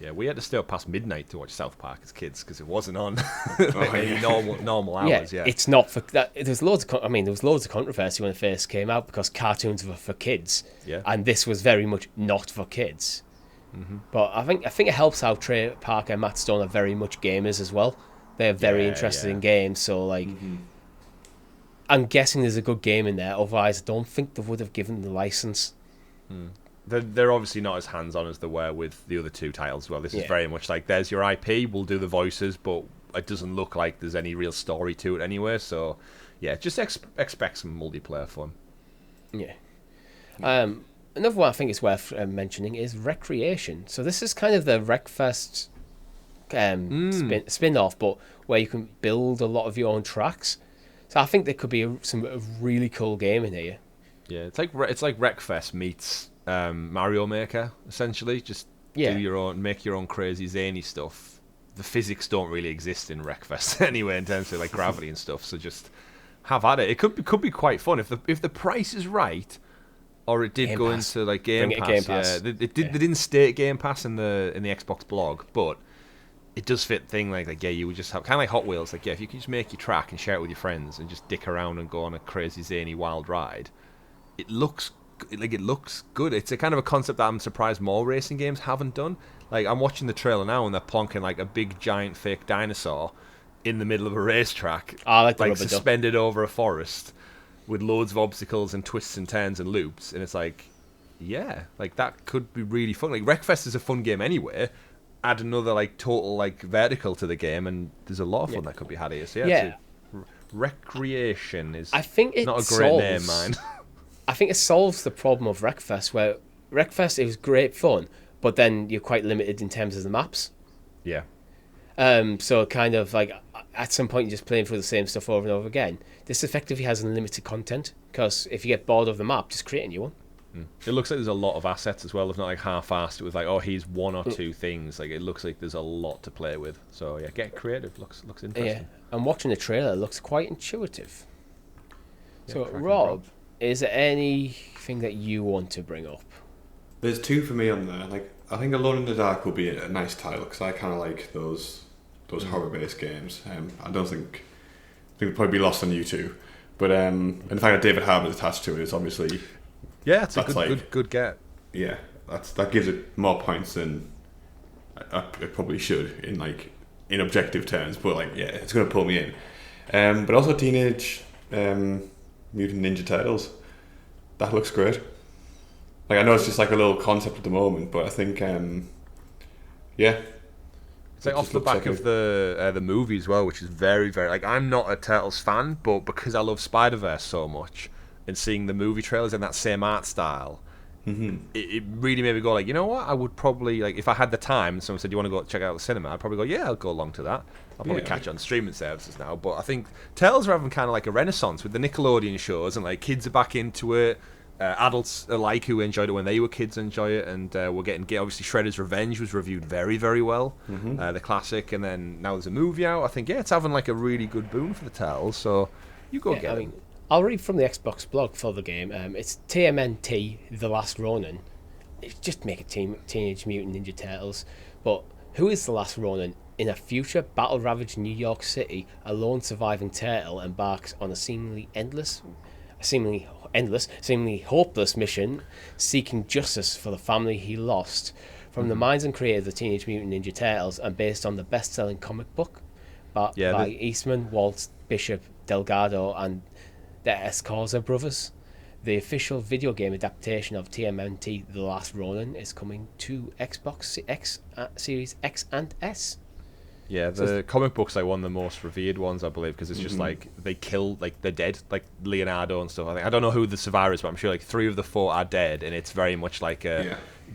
Yeah, we had to stay up past midnight to watch South Park as kids because it wasn't on any normal hours. Yeah, it's not for that. There's loads of there was loads of controversy when it first came out because cartoons were for kids. Yeah, and this was very much not for kids. But I think it helps how Trey Parker and Matt Stone are very much gamers as well. They're very interested in games, so like I'm guessing there's a good game in there. Otherwise, I don't think they would have given the license. They're obviously not as hands-on as they were with the other two titles as well. This is very much like, there's your IP, we'll do the voices, but it doesn't look like there's any real story to it anyway. So, yeah, just expect some multiplayer fun. Yeah. Another one I think is worth mentioning is Recreation. So this is kind of the Wreckfest spin-off, but where you can build a lot of your own tracks. So I think there could be a really cool game in here. Yeah, it's like Wreckfest meets Mario Maker, essentially. Just do your own, make your own crazy zany stuff. The physics don't really exist in Wreckfest anyway in terms of like gravity and stuff. So just have at it. It could be quite fun if the price is right, or it did go into like Game Pass. Yeah, they didn't state Game Pass in the Xbox blog, but it does fit thing like you would just have kind of like Hot Wheels. Like if you could just make your track and share it with your friends and just dick around and go on a crazy zany wild ride, it looks good. It's a kind of a concept that I'm surprised more racing games haven't done. Like I'm watching the trailer now and they're plonking like a big giant fake dinosaur in the middle of a racetrack, like suspended over a forest with loads of obstacles and twists and turns and loops. And it's like, yeah, like that could be really fun. Like Wreckfest is a fun game anyway. Add another like total like vertical to the game, and there's a lot of fun that could be had here. So Recreation is not a great name, man. I think it solves the problem of Wreckfest, where Wreckfest is great fun, but then you're quite limited in terms of the maps. Yeah. So kind of like at some point you're just playing through the same stuff over and over again. This effectively has unlimited content, because if you get bored of the map, just create a new one. It looks like there's a lot of assets as well. It's not like half-assed with like, oh, here's one or two things. Like it looks like there's a lot to play with. So yeah, get creative. Looks interesting. Yeah, and watching the trailer, it looks quite intuitive. So Rob, is there anything that you want to bring up? There's two for me on there. Like I think Alone in the Dark will be a nice title because I kind of like those horror-based games. I think it'll probably be lost on you too. But and the fact that David Harbour's attached to it is obviously it's a good get. Yeah, that gives it more points than it probably should in objective terms. But it's going to pull me in. But also Teenage Mutant Ninja Turtles. That looks great. Like I know it's just like a little concept at the moment, but I think it's like off the back of the movie as well, which is very, very like I'm not a Turtles fan, but because I love Spider-Verse so much and seeing the movie trailers in that same art style, it really made me go like, you know what, I would probably like if I had the time and someone said you want to go check out the cinema, I'd probably go, yeah, I'll go along to that. I'll probably catch it on streaming services now, but I think Turtles are having kind of like a renaissance with the Nickelodeon shows, and like kids are back into it. Adults alike who enjoyed it when they were kids enjoy it, and we're getting obviously Shredder's Revenge was reviewed very, very well, the classic, and then now there's a movie out. I think it's having like a really good boom for the Turtles, so you go get it. I'll read from the Xbox blog for the game. It's TMNT The Last Ronin. Just make a Teenage Mutant Ninja Turtles, but who is the last Ronin? In a future battle-ravaged New York City, a lone surviving turtle embarks on a seemingly hopeless mission, seeking justice for the family he lost. From the minds and creators of Teenage Mutant Ninja Turtles, and based on the best-selling comic book by Eastman, Walt, Bishop, Delgado, and the Escorza brothers. The official video game adaptation of TMNT The Last Ronin is coming to Xbox Series X and S. Yeah, the comic book's like one of the most revered ones, I believe, because it's just like they kill, like they're dead, like Leonardo and stuff. I don't know who the survivor is, but I'm sure like 3 of the 4 are dead, and it's very much like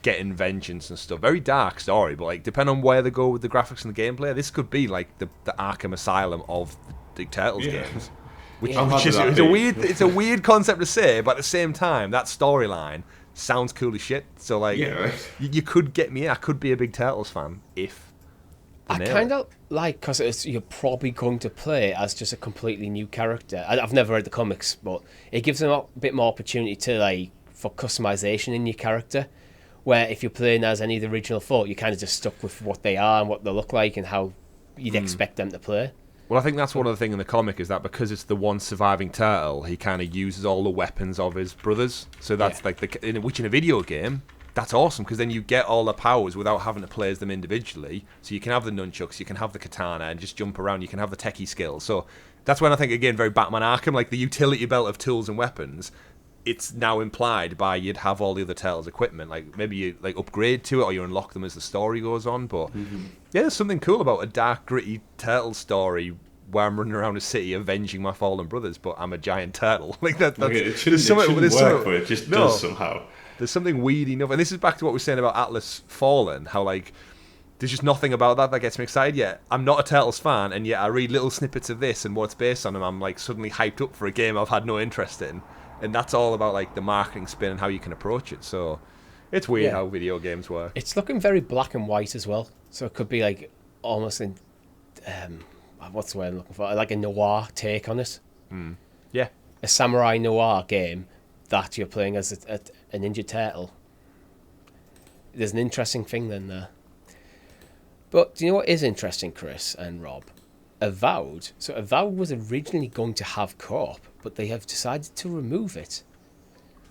getting vengeance and stuff. Very dark story, but like depending on where they go with the graphics and the gameplay, this could be like the Arkham Asylum of the Turtles games. Which is it's a weird concept to say, but at the same time, that storyline sounds cool as shit. So like, you could get me. I could be a big Turtles fan if. I kind of like, because you're probably going to play as just a completely new character. I've never read the comics, but it gives them a bit more opportunity to like for customization in your character. Where if you're playing as any of the original 4, you're kind of just stuck with what they are and what they look like and how you'd expect them to play. Well, I think that's one of the things in the comic is that because it's the one surviving turtle, he kind of uses all the weapons of his brothers. So that's like which in a video game. That's awesome, because then you get all the powers without having to play as them individually. So you can have the nunchucks, you can have the katana, and just jump around. You can have the techie skills. So that's when I think, again, very Batman Arkham, like the utility belt of tools and weapons, it's now implied by you'd have all the other Turtles' equipment. Like, maybe you like upgrade to it, or you unlock them as the story goes on. But yeah, there's something cool about a dark, gritty Turtle story where I'm running around a city avenging my fallen brothers, but I'm a giant turtle. Like that. That's, it shouldn't work, but it just does somehow. There's something weird enough, and this is back to what we were saying about Atlas Fallen, how like there's just nothing about that gets me excited yet. I'm not a Turtles fan, and yet I read little snippets of this and what it's based on, and I'm like suddenly hyped up for a game I've had no interest in. And that's all about like the marketing spin and how you can approach it. So it's weird how video games work. It's looking very black and white as well. So it could be like almost in what's the word I'm looking for? Like a noir take on it. Yeah, a samurai noir game that you're playing as a Ninja Turtle. There's an interesting thing then there. But do you know what is interesting, Chris and Rob? Avowed. So Avowed was originally going to have co-op, but they have decided to remove it.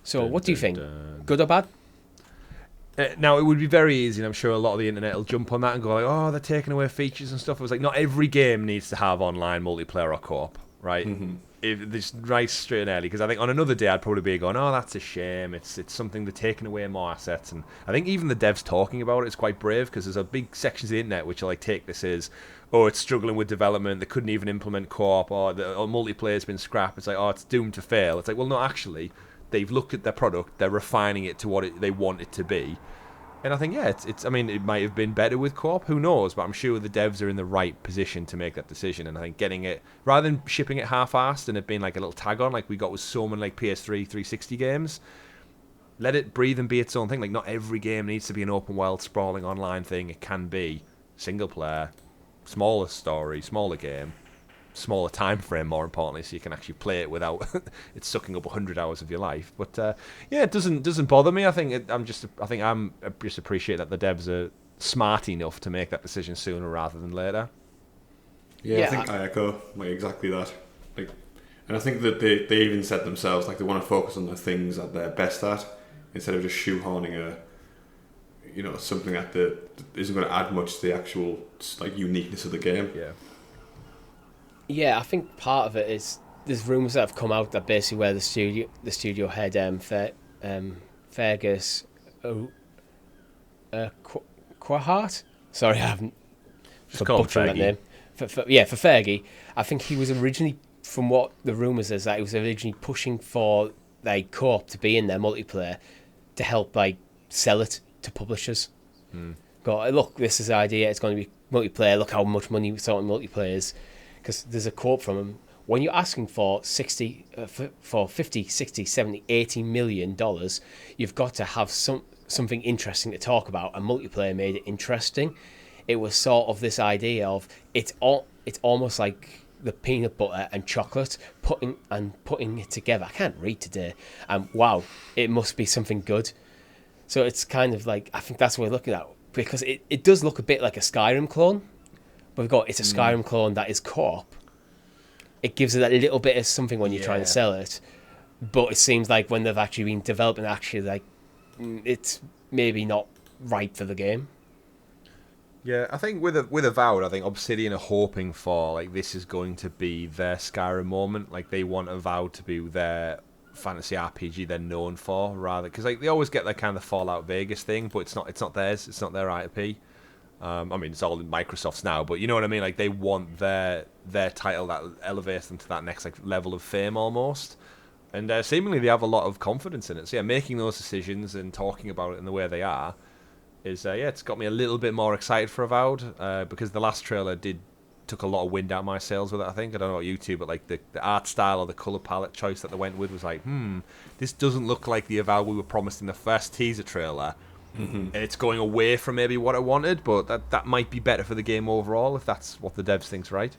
So what do you think? Good or bad? Now, it would be very easy, and I'm sure a lot of the internet will jump on that and go like, oh, they're taking away features and stuff. It was like, not every game needs to have online multiplayer or co-op, right? It's right straight and early, because I think on another day I'd probably be going, oh, that's a shame. It's something they're taking away more assets. And I think even the devs talking about it is quite brave, because there's a big sections of the internet which are like, take this as, oh, it's struggling with development, they couldn't even implement co-op, or multiplayer's been scrapped. It's like, oh, it's doomed to fail. It's like, well, no, actually, they've looked at their product, they're refining it to what they want it to be. And I think, yeah, it's. I mean, it might have been better with co-op, who knows? But I'm sure the devs are in the right position to make that decision. And I think getting it, rather than shipping it half-assed and it being like a little tag-on, like we got with so many like PS3 360 games, let it breathe and be its own thing. Like, not every game needs to be an open-world, sprawling online thing. It can be single-player, smaller story, smaller game, smaller time frame, more importantly, so you can actually play it without it sucking up 100 hours of your life. But yeah, it doesn't bother me. I think I'm just appreciate that the devs are smart enough to make that decision sooner rather than later. Yeah, I think I echo like exactly that. Like, and I think that they even said themselves like they want to focus on the things that they're best at instead of just shoehorning something that isn't going to add much to the actual like uniqueness of the game. Yeah, I think part of it is there's rumours that have come out that basically where the studio head Fergus Quahart. Sorry, I haven't. Just call him that name. For Fergie, I think he was originally, from what the rumours is, that he was originally pushing for like co-op to be in their multiplayer to help like sell it to publishers. Go, look, this is the idea. It's going to be multiplayer. Look how much money we saw in multiplayer. Because there's a quote from him: when you're asking for 50, 60, 70, 80 million dollars, you've got to have something interesting to talk about, and multiplayer made it interesting. It was sort of this idea of it's almost like the peanut butter and chocolate putting it together. I can't read today, and wow, it must be something good. So it's kind of like, I think that's what we're looking at, because it does look a bit like a Skyrim clone. But it's a Skyrim clone that is co-op. It gives it a little bit of something when you're trying to sell it. But it seems like when they've actually been developing, like it's maybe not right for the game. Yeah, I think with Avowed, I think Obsidian are hoping for like this is going to be their Skyrim moment. Like they want Avowed to be their fantasy RPG they're known for, rather, because like they always get that kind of Fallout Vegas thing, but it's not theirs. It's not their IP. I mean, it's all in Microsoft's now, but you know what I mean. Like they want their title that elevates them to that next like level of fame almost. And seemingly they have a lot of confidence in it. So yeah, making those decisions and talking about it in the way they are is it's got me a little bit more excited for Avowed because the last trailer took a lot of wind out of my sails with it. I think I don't know about you two, but like the art style or the color palette choice that they went with was like, this doesn't look like the Avowed we were promised in the first teaser trailer, and it's going away from maybe what I wanted. But that might be better for the game overall if that's what the devs think's right.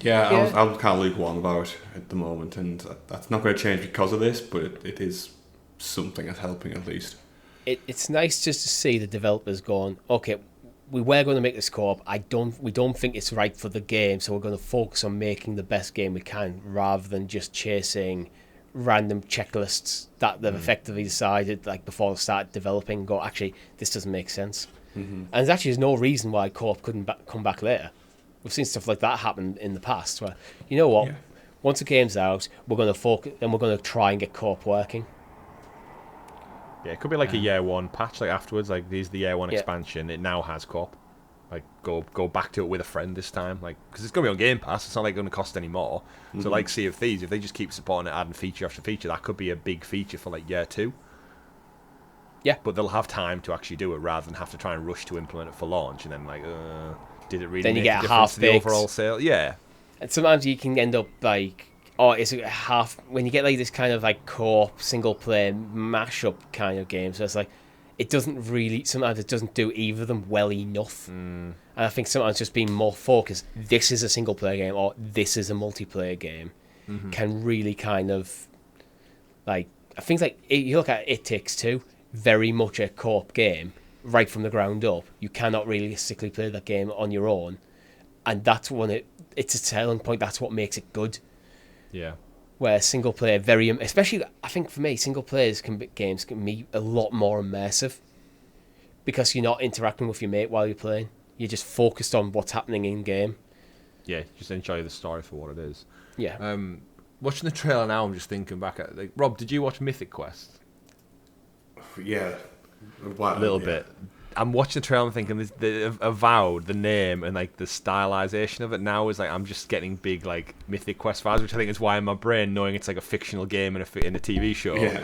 Yeah, I'm kind of lukewarm about it at the moment, and that's not going to change because of this, but it is something that's helping at least. It's nice just to see the developers going, okay, we were going to make this co-op. We don't think it's right for the game, so we're going to focus on making the best game we can, rather than just chasing random checklists that they've effectively decided like before they start developing. Go, actually, this doesn't make sense, and there's no reason why co-op couldn't come back later. We've seen stuff like that happen in the past where, you know what, once the game's out, we're going to focus and we're going to try and get co-op working. Yeah, it could be like a year one patch, like afterwards, like these the year one expansion. It now has co-op. Like go back to it with a friend this time, like because it's going to be on Game Pass. It's not like going to cost any more. So like Sea of Thieves, if they just keep supporting it, adding feature after feature, that could be a big feature for like year 2. Yeah, but they'll have time to actually do it rather than have to try and rush to implement it for launch and then like. Did it really then you make get a difference to the overall sale? Yeah. And sometimes you can end up like, it's a half when you get like this kind of like co-op single player mashup kind of game. So it's like it sometimes it doesn't do either of them well enough. And I think sometimes just being more focused, this is a single player game or this is a multiplayer game, can really kind of like, I think like you look at It Takes Two, very much a co-op game. Right from the ground up, you cannot realistically play that game on your own, and that's when it's a selling point. That's what makes it good. Yeah. Where single player, especially I think for me, single players games can be a lot more immersive because you're not interacting with your mate while you're playing. You're just focused on what's happening in game. Yeah, just enjoy the story for what it is. Yeah. Watching the trailer now, I'm just thinking back at like, Rob, did you watch Mythic Quest? Yeah. A little bit. I'm watching the trailer and thinking the Avowed, the name and like the stylization of it now is like I'm just getting big like Mythic Quest vibes, which I think is why in my brain, knowing it's like a fictional game in a TV show,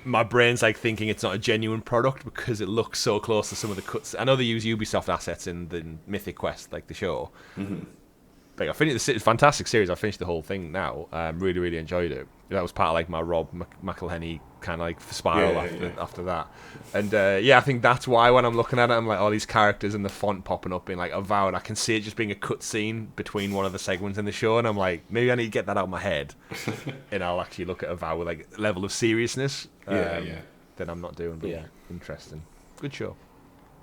my brain's like thinking it's not a genuine product because it looks so close to some of the cuts. I know they use Ubisoft assets in the Mythic Quest, like the show. Like I finished it's a fantastic series. I finished the whole thing now. Really, really enjoyed it. That was part of like my Rob McElhenney kind of like spiral after that. And I think that's why when I'm looking at it, I'm like, all these characters and the font popping up being like Avowed. I can see it just being a cutscene between one of the segments in the show, and I'm like, maybe I need to get that out of my head, and I'll actually look at Avowed with like level of seriousness. Then I'm not doing. But interesting, good show.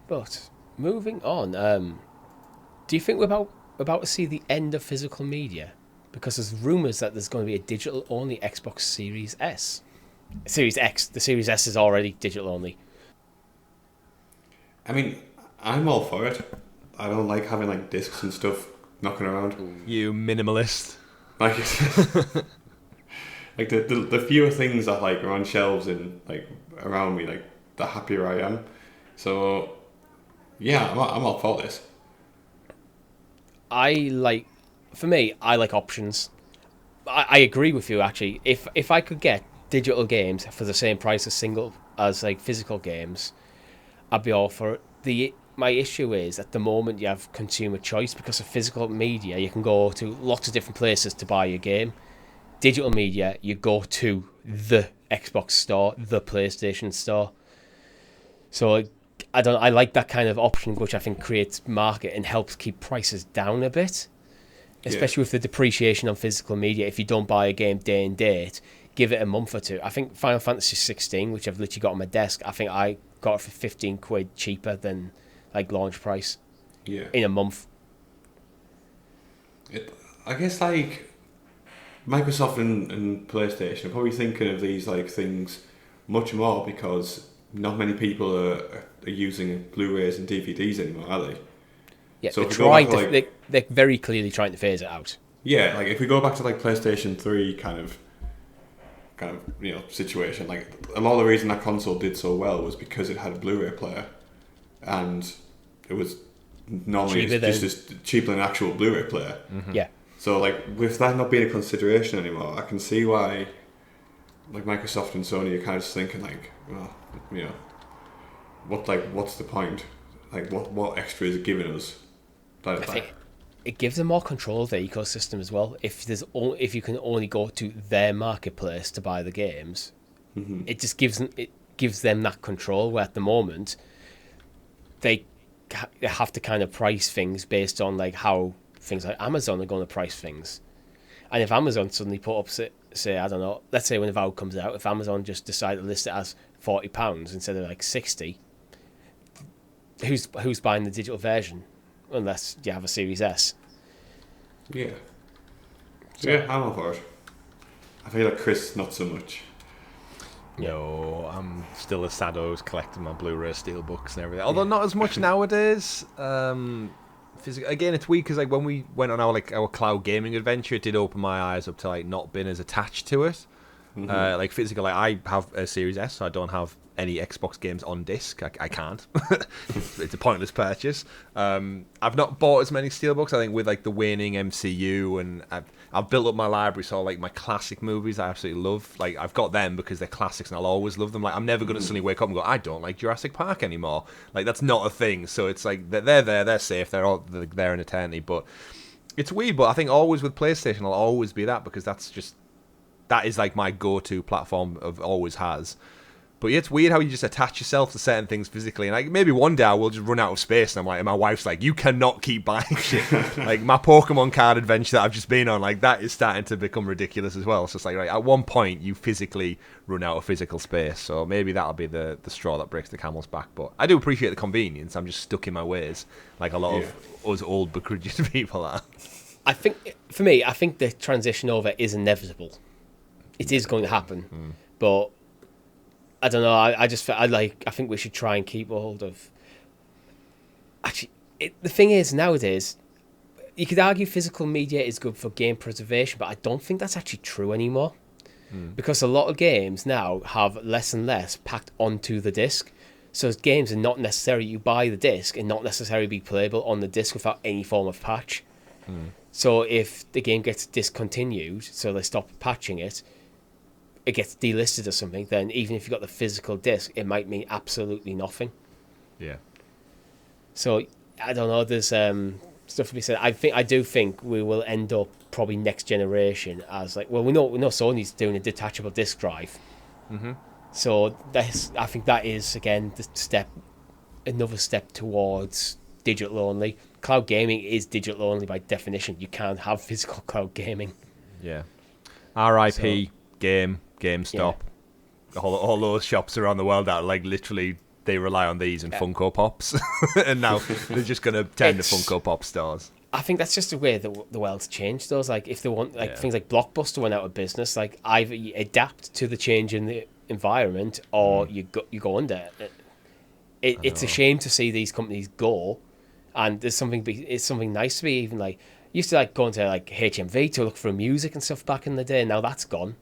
But moving on, do you think we're about to see the end of physical media? Because there's rumours that there's going to be a digital-only Xbox Series S. Series X. The Series S is already digital-only. I mean, I'm all for it. I don't like having like discs and stuff knocking around. You minimalist. Like, like the fewer things that like are on shelves and like around me, like the happier I am. So, yeah, I'm all for this. I like options. I agree with you actually. If I could get digital games for the same price as like physical games, I'd be all for it. My issue is at the moment you have consumer choice because of physical media. You can go to lots of different places to buy your game. Digital media, you go to the Xbox store, the PlayStation store. So I like that kind of option, which I think creates market and helps keep prices down a bit. Especially with the depreciation on physical media. If you don't buy a game day and date, give it a month or two. I think Final Fantasy 16, which I've literally got on my desk, I think I got it for 15 quid cheaper than like launch price. Yeah. In a month. I guess like Microsoft and PlayStation are probably thinking of these like things much more because not many people are using Blu-rays and DVDs anymore, are they? Yeah, so they're very clearly trying to phase it out. Yeah, like if we go back to like PlayStation 3 kind of situation, like a lot of the reason that console did so well was because it had a Blu-ray player, and it was normally Cheaper just as cheaper than an actual Blu-ray player. Yeah. So like with that not being a consideration anymore, I can see why like Microsoft and Sony are kind of just thinking like, well, you know, what's the point? Like what extra is it giving us? I think it gives them more control of the ecosystem as well. If you can only go to their marketplace to buy the games, it just gives them that control. Where at the moment, they have to kind of price things based on like how things like Amazon are going to price things. And if Amazon suddenly put up, say I don't know, let's say when Avowed comes out, if Amazon just decide to list it as £40 instead of like 60, who's buying the digital version? Unless you have a Series S. Yeah. So, yeah, I'm all for it. I feel like Chris, not so much. No, I'm still a sad I was collecting my Blu-ray steelbooks and everything. Although not as much nowadays. Again, it's weird because like when we went on our cloud gaming adventure, it did open my eyes up to like not being as attached to it. Like physical, like I have a Series S, so I don't have any Xbox games on disc. I can't. It's a pointless purchase. I've not bought as many steelbooks. I think with like the waning MCU, and I've built up my library. So like my classic movies, I absolutely love. Like I've got them because they're classics, and I'll always love them. Like I'm never going to suddenly wake up and go, I don't like Jurassic Park anymore. Like that's not a thing. So it's like they're there, they're safe, they're there in eternity. But it's weird. But I think always with PlayStation, I'll always be that because that is like my go-to platform of always has. But yeah, it's weird how you just attach yourself to certain things physically. And like maybe one day I will just run out of space and I'm like, and my wife's like, you cannot keep buying shit. Like my Pokemon card adventure that I've just been on, like that is starting to become ridiculous as well. So it's like, right, at one point you physically run out of physical space. So maybe that'll be the straw that breaks the camel's back. But I do appreciate the convenience. I'm just stuck in my ways, like a lot of us old begrudged people are. I think, for me, I think the transition over is inevitable. It is going to happen, but I don't know. I think we should try and keep hold of. Actually, the thing is nowadays, you could argue physical media is good for game preservation, but I don't think that's actually true anymore, because a lot of games now have less and less packed onto the disc. So games are not necessarily you buy the disc and not necessarily be playable on the disc without any form of patch. So if the game gets discontinued, so they stop patching it. It gets delisted or something, then even if you've got the physical disc, it might mean absolutely nothing. Yeah. So, I don't know, there's stuff to be said. I do think we will end up probably next generation as like, well, we know Sony's doing a detachable disc drive. So, I think that is, again, another step towards digital only. Cloud gaming is digital only by definition. You can't have physical cloud gaming. Yeah. RIP GameStop, all those shops around the world that like literally they rely on these and Funko Pops, and now they're just going to turn to Funko Pop stores. I think that's just the way the world's changed. Those like if they want things like Blockbuster went out of business, like either you adapt to the change in the environment or you go under. It's a shame to see these companies go, and it's something nice to be even like used to like going to like HMV to look for music and stuff back in the day. Now that's gone.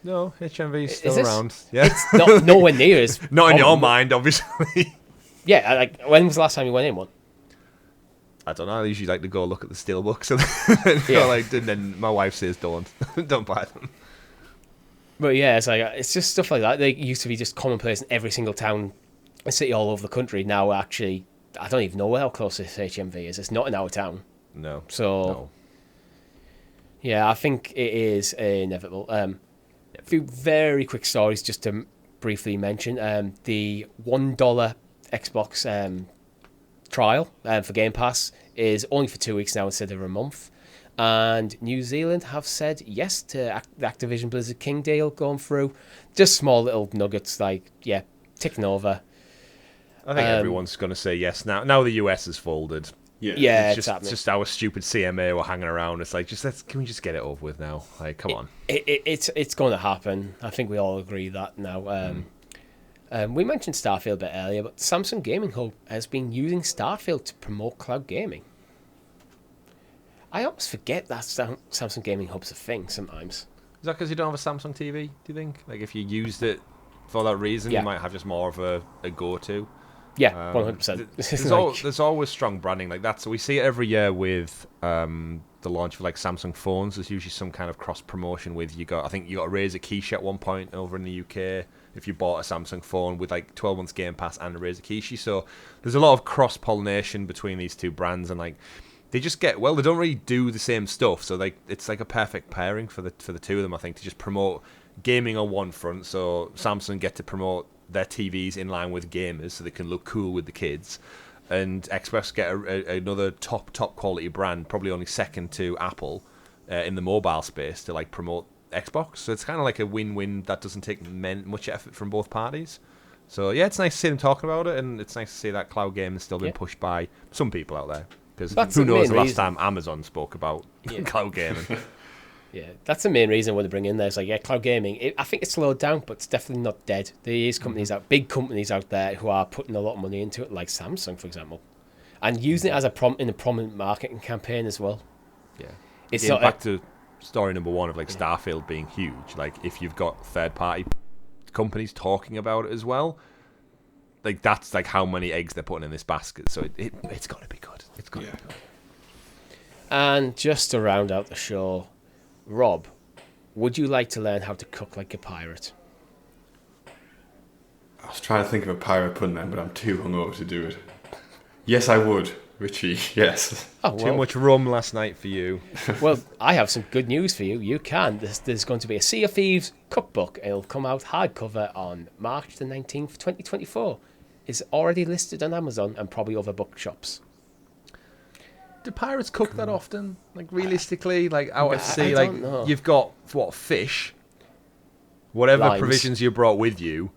No, HMV is still around. Yeah, it's not nowhere near as not in your mind, obviously. Yeah, like when was the last time you went in one? I don't know. I usually like to go look at the steelbooks, and then my wife says, "Don't buy them." But yeah, it's just stuff like that. They used to be just commonplace in every single town, and city all over the country. Now, actually, I don't even know how close this HMV is. It's not in our town. No. So, yeah, I think it is inevitable. A few very quick stories just to briefly mention. The $1 Xbox trial for Game Pass is only for 2 weeks now instead of a month. And New Zealand have said yes to the Activision Blizzard King deal going through. Just small little nuggets ticking over. I think everyone's going to say yes now. Now the US has folded. Yeah, it's just our stupid CMA were hanging around. It's like, can we just get it over with now? Like, come on. It's going to happen. I think we all agree that now. We mentioned Starfield a bit earlier, but Samsung Gaming Hub has been using Starfield to promote cloud gaming. I almost forget that Samsung Gaming Hub's a thing sometimes. Is that because you don't have a Samsung TV, do you think? Like, if you used it for that reason, you might have just more of a go-to? Yeah, 100%. There's always strong branding like that. So we see it every year with the launch of like Samsung phones. There's usually some kind of cross promotion with I think you got a Razer Kishi at one point over in the UK if you bought a Samsung phone with like 12 months Game Pass and a Razer Kishi. So there's a lot of cross pollination between these two brands, and like they just get they don't really do the same stuff. So like it's like a perfect pairing for the two of them, I think, to just promote gaming on one front. So Samsung get to promote their TVs in line with gamers so they can look cool with the kids, and XPass get another top quality brand, probably only second to Apple in the mobile space, to like promote Xbox. So it's kind of like a win-win that doesn't take much effort from both parties. So yeah, it's nice to see them talking about it, and it's nice to see that cloud game has still been pushed by some people out there, because who knows the last time Amazon spoke about cloud gaming. Yeah, that's the main reason I want to bring in there. It's like, cloud gaming. I think it's slowed down, but it's definitely not dead. There is big companies out there who are putting a lot of money into it, like Samsung, for example, and using it as in a prominent marketing campaign as well. Yeah, it's back to story number one of like Starfield being huge. Like if you've got third-party companies talking about it as well, like that's like how many eggs they're putting in this basket. So it's got to be good. It's got to be good. And just to round out the show, Rob, would you like to learn how to cook like a pirate? I was trying to think of a pirate pun then, but I'm too hungover to do it. Yes, I would, Richie, yes. Oh, well. Too much rum last night for you. Well, I have some good news for you. You can. There's going to be a Sea of Thieves cookbook. It'll come out hardcover on March the 19th, 2024. It's already listed on Amazon and probably other bookshops. Do pirates cook that often? Like realistically, like out at sea, I like know. You've got fish, whatever Limes. provisions you brought with you.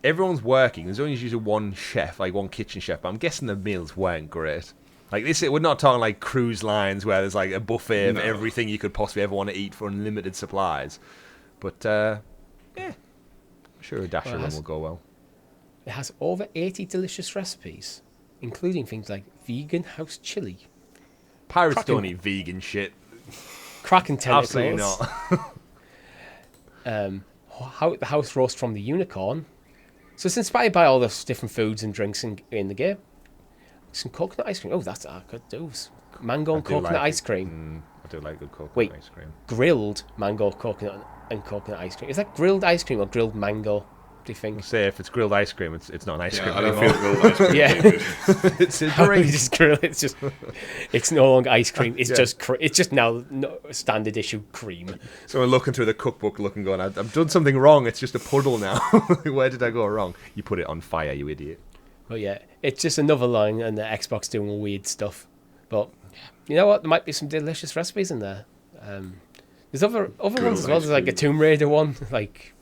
Everyone's working. There's only usually one chef, like one kitchen chef. But I'm guessing the meals weren't great. Like this, we're not talking like cruise lines where there's like a buffet of everything you could possibly ever want to eat for unlimited supplies. But I'm sure a dash of rum will go well. It has over 80 delicious recipes, including things like vegan house chili. Pirates don't eat vegan shit. Kraken tentacles. Absolutely not. The house roast from the unicorn. So it's inspired by all the different foods and drinks in the game. Some coconut ice cream. Oh, that's good news. Mango and coconut ice cream. I do like good coconut ice cream. Grilled mango, coconut, and coconut ice cream. Is that grilled ice cream or grilled mango? Do you think? Say if it's grilled ice cream, it's not an ice cream. I don't feel grilled ice cream. Yeah, it's a drink. Just grill. It's no longer ice cream. It's just now standard issue cream. So we're looking through the cookbook, going, I've done something wrong. It's just a puddle now. Where did I go wrong? You put it on fire, you idiot. But yeah, it's just another line, and the Xbox doing weird stuff. But you know what? There might be some delicious recipes in there. There's other ones as well. There's like a Tomb Raider one, like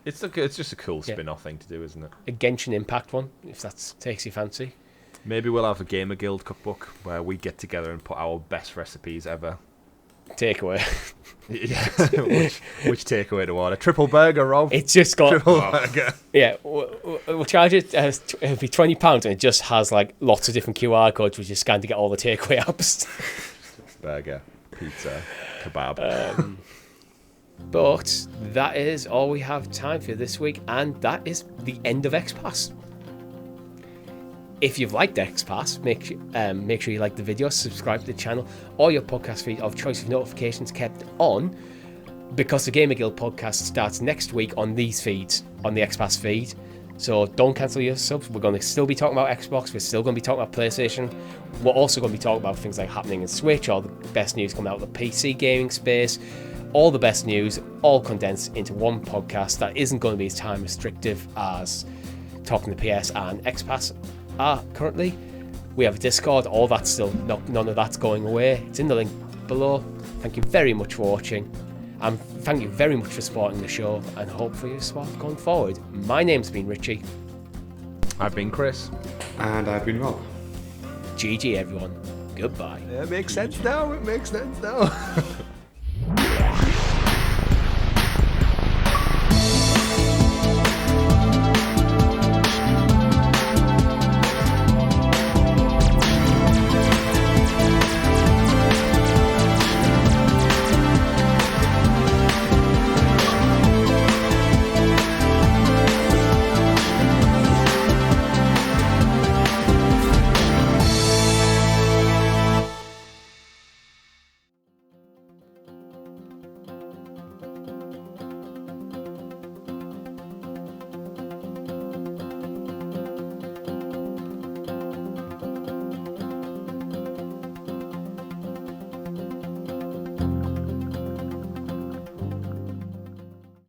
it's just a cool spin-off thing to do, isn't it? A Genshin Impact one, if that takes your fancy. Maybe we'll have a Gamer Guild cookbook where we get together and put our best recipes ever. Takeaway. which takeaway to order? Triple burger, Rob. It's just got triple burger. Yeah, we'll charge it. It'll be £20, and it just has like lots of different QR codes which you scan to get all the takeaway apps. Burger, pizza, kebab. But that is all we have time for this week, and that is the end of XPass. If you've liked XPass, make sure you like the video, subscribe to the channel, or your podcast feed of choice with notifications kept on, because the Gamer Guild podcast starts next week on these feeds, on the XPass feed. So don't cancel your subs. We're going to still be talking about Xbox. We're still going to be talking about PlayStation. We're also going to be talking about things like happening in Switch, all the best news coming out of the PC gaming space. All the best news, all condensed into one podcast that isn't going to be as time restrictive as Talking the PS and XPass are currently. We have a Discord, all that's still, none of that's going away. It's in the link below. Thank you very much for watching, and thank you very much for supporting the show, and hope for your support going forward. My name's been Richie. I've been Chris. And I've been Rob. GG everyone. Goodbye. It makes sense now.